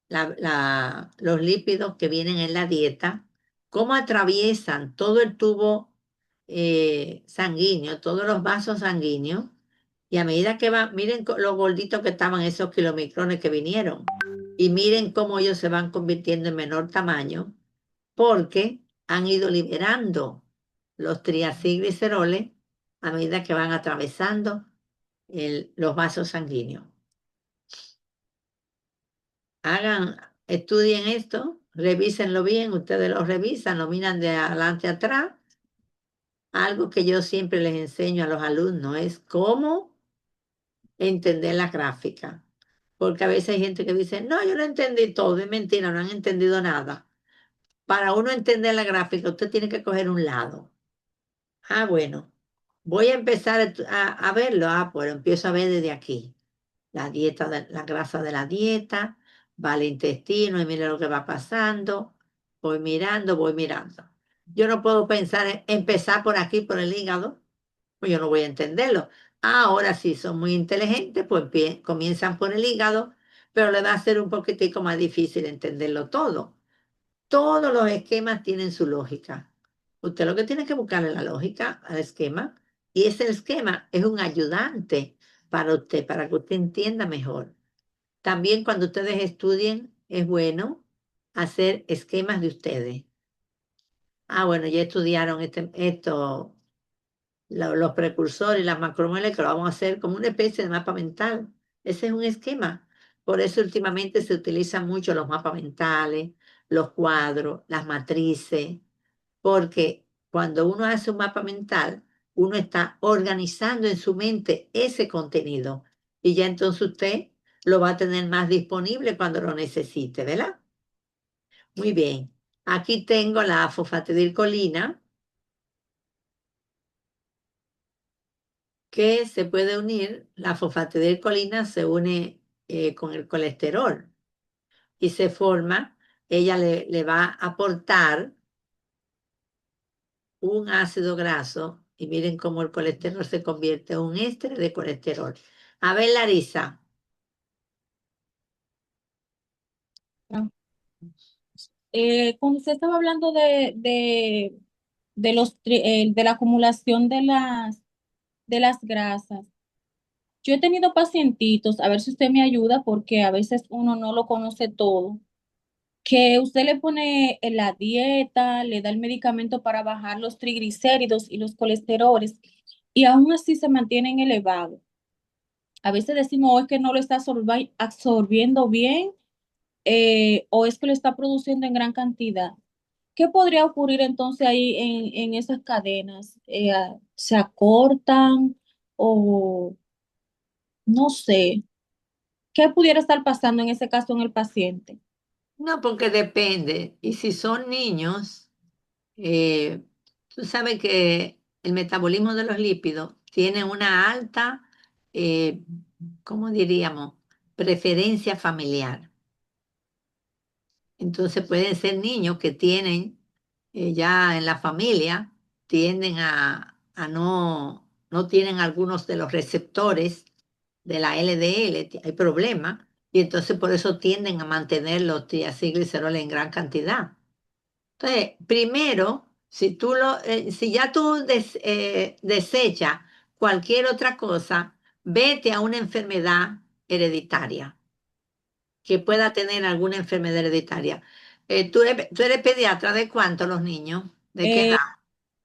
los lípidos que vienen en la dieta, cómo atraviesan todo el tubo sanguíneo, todos los vasos sanguíneos, y a medida que van, miren lo gorditos que estaban esos kilomicrones que vinieron, y miren cómo ellos se van convirtiendo en menor tamaño, porque han ido liberando los triacilgliceroles a medida que van atravesando los vasos sanguíneos. Estudien esto, revísenlo bien, ustedes lo revisan, lo miran de adelante a atrás. Algo que yo siempre les enseño a los alumnos es cómo entender la gráfica. Porque a veces hay gente que dice, no, yo lo entendí todo, es mentira, no han entendido nada. Para uno entender la gráfica, usted tiene que coger un lado. Ah, bueno, voy a empezar a verlo. Ah, pues empiezo a ver desde aquí. La grasa de la dieta, va al intestino y mira lo que va pasando. Voy mirando, voy mirando. Yo no puedo empezar por aquí, por el hígado, pues yo no voy a entenderlo. Ahora sí, son muy inteligentes, pues comienzan por el hígado, pero le va a ser un poquitico más difícil entenderlo todo. Todos los esquemas tienen su lógica. Usted lo que tiene que buscarle la lógica al esquema, y ese esquema es un ayudante para usted, para que usted entienda mejor. También cuando ustedes estudien, es bueno hacer esquemas de ustedes. Ah, bueno, ya estudiaron los precursores y las macromoléculas, lo vamos a hacer como una especie de mapa mental. Ese es un esquema. Por eso últimamente se utilizan mucho los mapas mentales, los cuadros, las matrices, porque cuando uno hace un mapa mental, uno está organizando en su mente ese contenido y ya entonces usted lo va a tener más disponible cuando lo necesite, ¿verdad? Muy bien. Aquí tengo la fosfatidilcolina, que se puede unir, la fosfatidilcolina se une con el colesterol y se forma, ella le va a aportar un ácido graso y miren cómo el colesterol se convierte en un éster de colesterol. A ver, Larisa, Cuando usted estaba hablando de la acumulación de las grasas, yo he tenido pacientitos, a ver si usted me ayuda, porque a veces uno no lo conoce todo, que usted le pone en la dieta, le da el medicamento para bajar los triglicéridos y los colesteroles, y aún así se mantienen elevados. A veces decimos, o es que no lo está absorbiendo bien, o es que lo está produciendo en gran cantidad. ¿Qué podría ocurrir entonces ahí en esas cadenas? ¿Se acortan o no sé? ¿Qué pudiera estar pasando en ese caso en el paciente? no, porque depende. Y si son niños, eh, tú sabes que el metabolismo de los lípidos tiene una alta, eh, ¿cómo diríamos? Preferencia familiar. Entonces pueden ser niños que tienen ya en la familia, tienden a no tienen algunos de los receptores de la LDL, hay problemas, y entonces por eso tienden a mantener los triacilgliceroles en gran cantidad. Entonces, primero, si ya tú desechas cualquier otra cosa, vete a una enfermedad hereditaria que pueda tener alguna enfermedad hereditaria. ¿Tú eres pediatra de cuántos los niños? ¿De qué edad? Eh,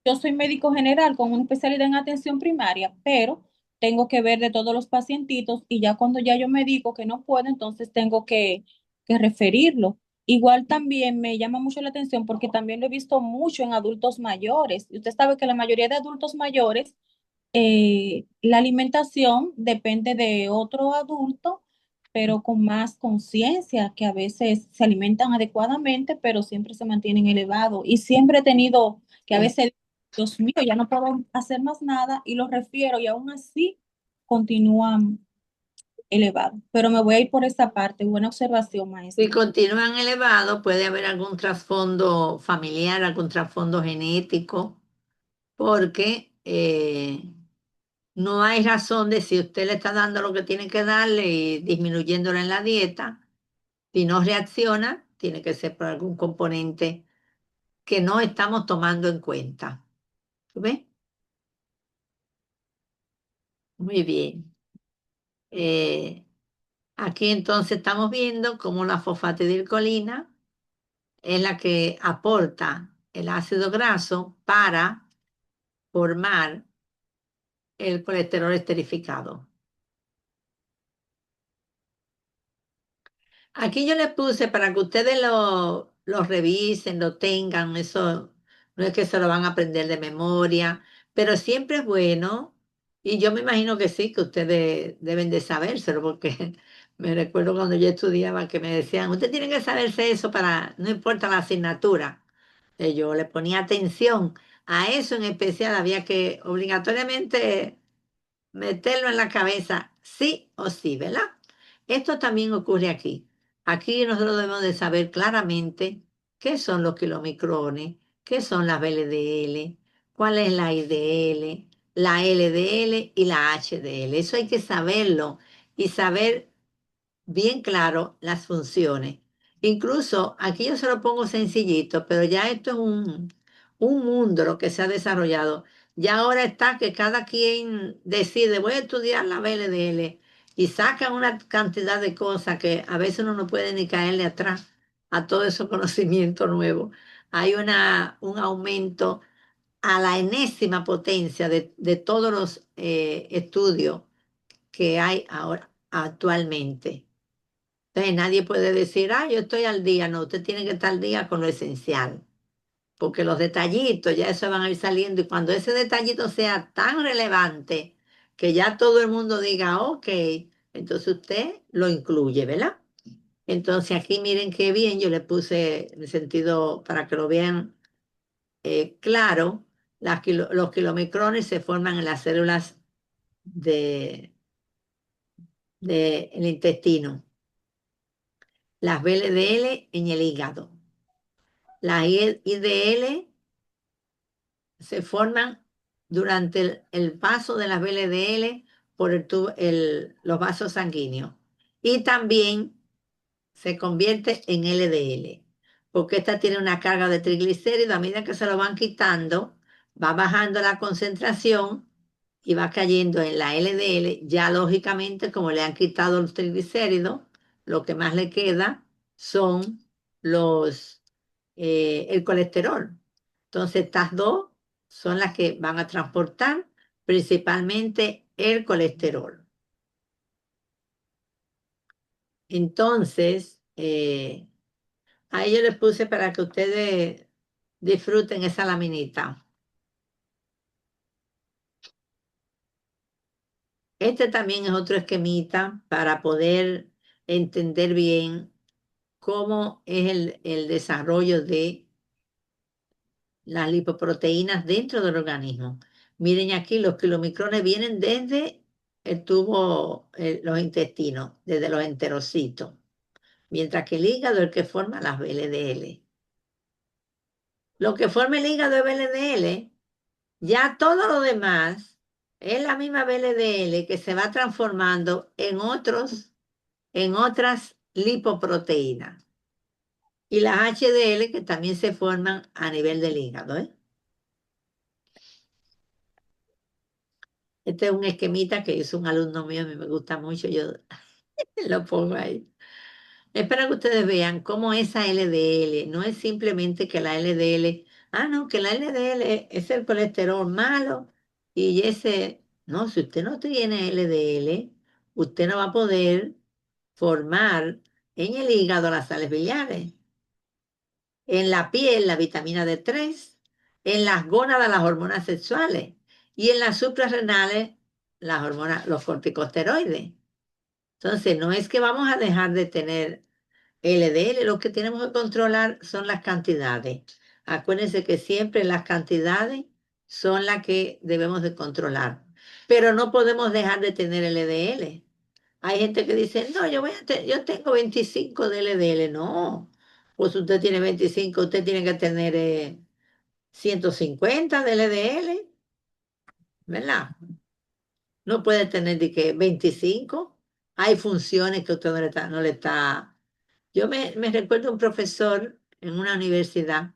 yo soy médico general con una especialidad en atención primaria, pero tengo que ver de todos los pacientitos y ya cuando ya yo me digo que no puedo, entonces tengo que referirlo. Igual también me llama mucho la atención porque también lo he visto mucho en adultos mayores. Y usted sabe que la mayoría de adultos mayores, la alimentación depende de otro adulto, pero con más conciencia, que a veces se alimentan adecuadamente, pero siempre se mantienen elevados. Y siempre he tenido que a Sí. veces, Dios mío, ya no puedo hacer más nada y los refiero y aún así continúan elevados. Pero me voy a ir por esa parte. Buena observación, Si maestra. continúan elevados, puede haber algún trasfondo familiar, algún trasfondo genético, porque no hay razón de si usted le está dando lo que tiene que darle y disminuyéndolo en la dieta, si no reacciona, tiene que ser por algún componente que no estamos tomando en cuenta. ¿Ves? Muy bien. Eh, Aquí entonces estamos viendo cómo la fosfatidilcolina es la que aporta el ácido graso para formar el colesterol esterificado. Aquí yo les puse para que ustedes lo revisen, lo tengan, eso no es que se lo van a aprender de memoria, pero siempre es bueno, y yo me imagino que sí, que ustedes deben de sabérselo, porque me recuerdo cuando yo estudiaba que me decían, usted tiene que saberse eso para, no importa la asignatura. Yo le ponía atención a eso en especial, había que obligatoriamente meterlo en la cabeza, sí o sí, ¿verdad? Esto también ocurre aquí. Aquí nosotros debemos de saber claramente qué son los kilomicrones, qué son las VLDL, cuál es la IDL, la LDL y la HDL. Eso hay que saberlo y saber bien claro las funciones. Incluso aquí yo se lo pongo sencillito, pero ya esto es un mundo lo que se ha desarrollado. Ya ahora está que cada quien decide, voy a estudiar la BLDL y sacan una cantidad de cosas que a veces uno no puede ni caerle atrás a todo ese conocimiento nuevo. Hay un aumento a la enésima potencia de todos los estudios que hay ahora actualmente. Entonces nadie puede decir, yo estoy al día. No, usted tiene que estar al día con lo esencial, porque los detallitos ya eso van a ir saliendo y cuando ese detallito sea tan relevante que ya todo el mundo diga, ok, entonces usted lo incluye, ¿verdad? Entonces aquí miren qué bien, yo le puse en el sentido para que lo vean claro, los kilomicrones se forman en las células del intestino, las VLDL en el hígado, las IDL se forman durante el paso de las VLDL por los vasos sanguíneos y también se convierte en LDL, porque esta tiene una carga de triglicéridos, a medida que se lo van quitando, va bajando la concentración y va cayendo en la LDL, ya lógicamente como le han quitado los triglicéridos, lo que más le queda son el colesterol. Entonces estas dos son las que van a transportar principalmente el colesterol. Entonces, ahí yo les puse para que ustedes disfruten esa laminita. Este también es otro esquemita para poder entender bien cómo es el desarrollo de las lipoproteínas dentro del organismo. Miren aquí, los kilomicrones vienen desde el tubo, los intestinos, desde los enterocitos, mientras que el hígado es el que forma las VLDL. Lo que forma el hígado es VLDL. Ya todo lo demás es la misma VLDL que se va transformando en otras lipoproteínas. Y las HDL que también se forman a nivel del hígado, ¿eh? Este es un esquemita que hizo un alumno mío, a mí me gusta mucho, yo lo pongo ahí. Espero que ustedes vean cómo esa LDL no es simplemente que la LDL, no, que la LDL es el colesterol malo y no, si usted no tiene LDL, usted no va a poder formar en el hígado las sales biliares, en la piel la vitamina D3, en las gónadas las hormonas sexuales y en las suprarrenales las hormonas, los corticosteroides. Entonces, no es que vamos a dejar de tener LDL, lo que tenemos que controlar son las cantidades. Acuérdense que siempre las cantidades son las que debemos de controlar, pero no podemos dejar de tener LDL. Hay gente que dice, no, yo tengo 25 de LDL. No, pues usted tiene 25, usted tiene que tener 150 de LDL, ¿verdad? No puede tener de que 25. Hay funciones que usted no le está. Yo me recuerdo un profesor en una universidad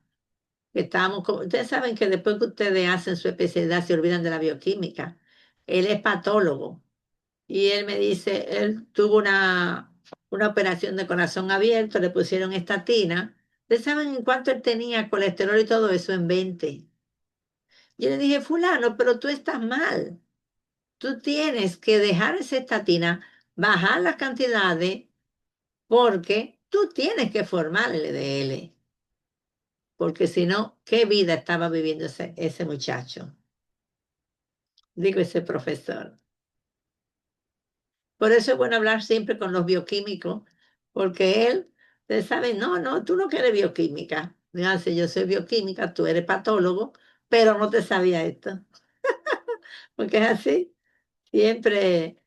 que ustedes saben que después que ustedes hacen su especialidad se olvidan de la bioquímica. Él es patólogo y él me dice, él tuvo una operación de corazón abierto, le pusieron estatina. ¿Ustedes saben en cuánto él tenía colesterol y todo eso? En 20. Yo le dije, fulano, pero tú estás mal. Tú tienes que dejar esa estatina, bajar las cantidades, porque tú tienes que formar el LDL. Porque si no, ¿qué vida estaba viviendo ese muchacho? Digo, ese profesor. Por eso es bueno hablar siempre con los bioquímicos, porque ustedes saben, no, tú no quieres bioquímica. Me hace, yo soy bioquímica, tú eres patólogo, pero no te sabía esto. Porque es así. Siempre,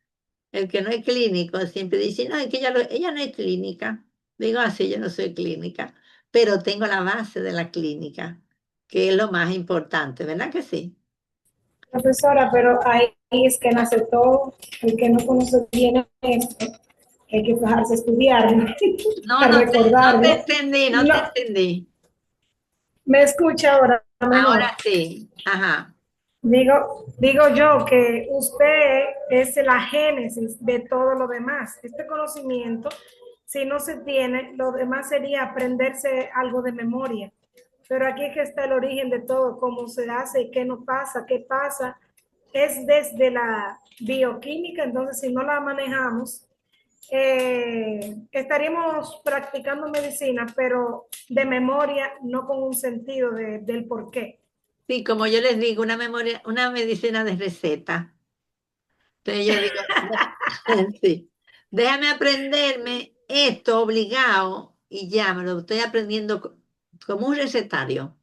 el que no es clínico, siempre dice, no, es que ella no es clínica. Digo, así, yo no soy clínica, pero tengo la base de la clínica, que es lo más importante, ¿verdad que sí? Profesora, pero ahí es que nace todo. El que no conoce bien esto, hay que dejarse estudiar, No, para no te recordarlo. entendí, no te entendí. ¿Me escucha ahora mejor? Ahora sí, ajá. Digo yo que usted es la génesis de todo lo demás. Este conocimiento, si no se tiene, lo demás sería aprenderse algo de memoria. Pero aquí es que está el origen de todo, cómo se hace y qué no pasa, qué pasa. Es desde la bioquímica, entonces si no la manejamos, estaríamos practicando medicina, pero de memoria, no con un sentido del por qué. Sí, como yo les digo, una medicina de receta. Entonces yo digo, sí, déjame aprenderme esto obligado y ya me lo estoy aprendiendo como un recetario,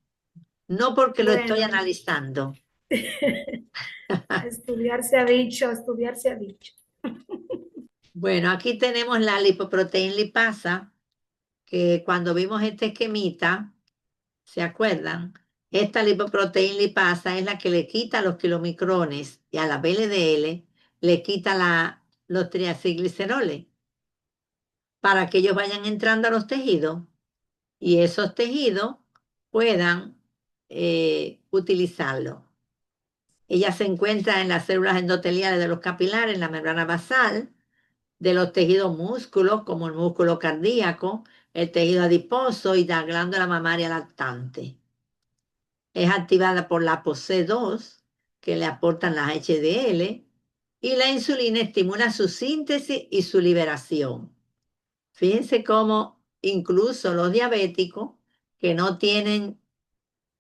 no porque lo estoy Bueno, analizando. estudiar se ha dicho, estudiar se ha dicho. Bueno, aquí tenemos la lipoproteína lipasa, que cuando vimos este esquemita, ¿se acuerdan? Esta lipoproteína lipasa es la que le quita los kilomicrones y a la VLDL le quita los triacilgliceroles para que ellos vayan entrando a los tejidos y esos tejidos puedan utilizarlo. Ella se encuentra en las células endoteliales de los capilares, en la membrana basal, de los tejidos músculos, como el músculo cardíaco, el tejido adiposo y la glándula mamaria lactante. Es activada por la ApoC2, que le aportan las HDL, y la insulina estimula su síntesis y su liberación. Fíjense cómo incluso los diabéticos que no tienen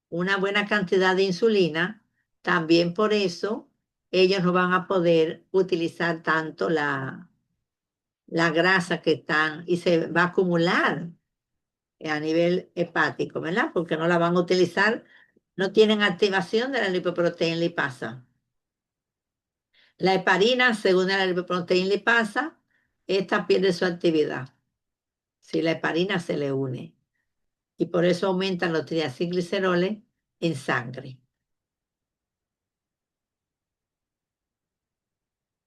una buena cantidad de insulina, también por eso ellos no van a poder utilizar tanto la grasa que están y se va a acumular a nivel hepático, ¿verdad? Porque no la van a utilizar, no tienen activación de la lipoproteína lipasa. La heparina, según la lipoproteína lipasa, esta pierde su actividad si la heparina se le une. Y por eso aumentan los triacilgliceroles en sangre.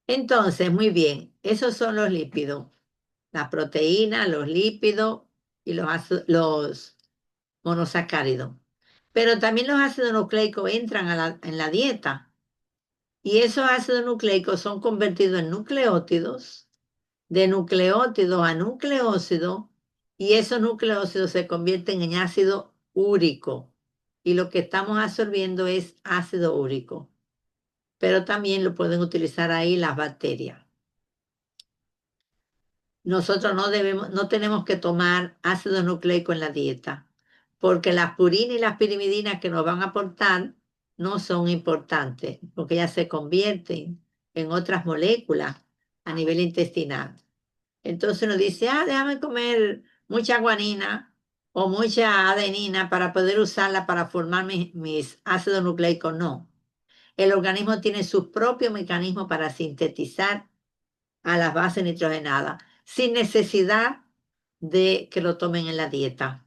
Entonces, muy bien, esos son los lípidos, las proteínas, los lípidos y los monosacáridos. Pero también los ácidos nucleicos entran en la dieta y esos ácidos nucleicos son convertidos en nucleótidos, de nucleótidos a nucleócidos y esos nucleócidos se convierten en ácido úrico y lo que estamos absorbiendo es ácido úrico, pero también lo pueden utilizar ahí las bacterias. Nosotros no tenemos que tomar ácido nucleico en la dieta, porque las purinas y las pirimidinas que nos van a aportar no son importantes, porque ellas se convierten en otras moléculas a nivel intestinal. Entonces nos dice, déjame comer mucha guanina o mucha adenina para poder usarla para formar mis ácidos nucleicos. No, el organismo tiene su propio mecanismo para sintetizar a las bases nitrogenadas, sin necesidad de que lo tomen en la dieta.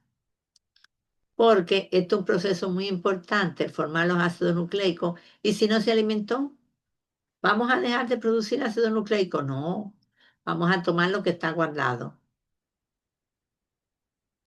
Porque esto es un proceso muy importante, formar los ácidos nucleicos, y si no se alimentó, ¿vamos a dejar de producir ácido nucleico? No, vamos a tomar lo que está guardado.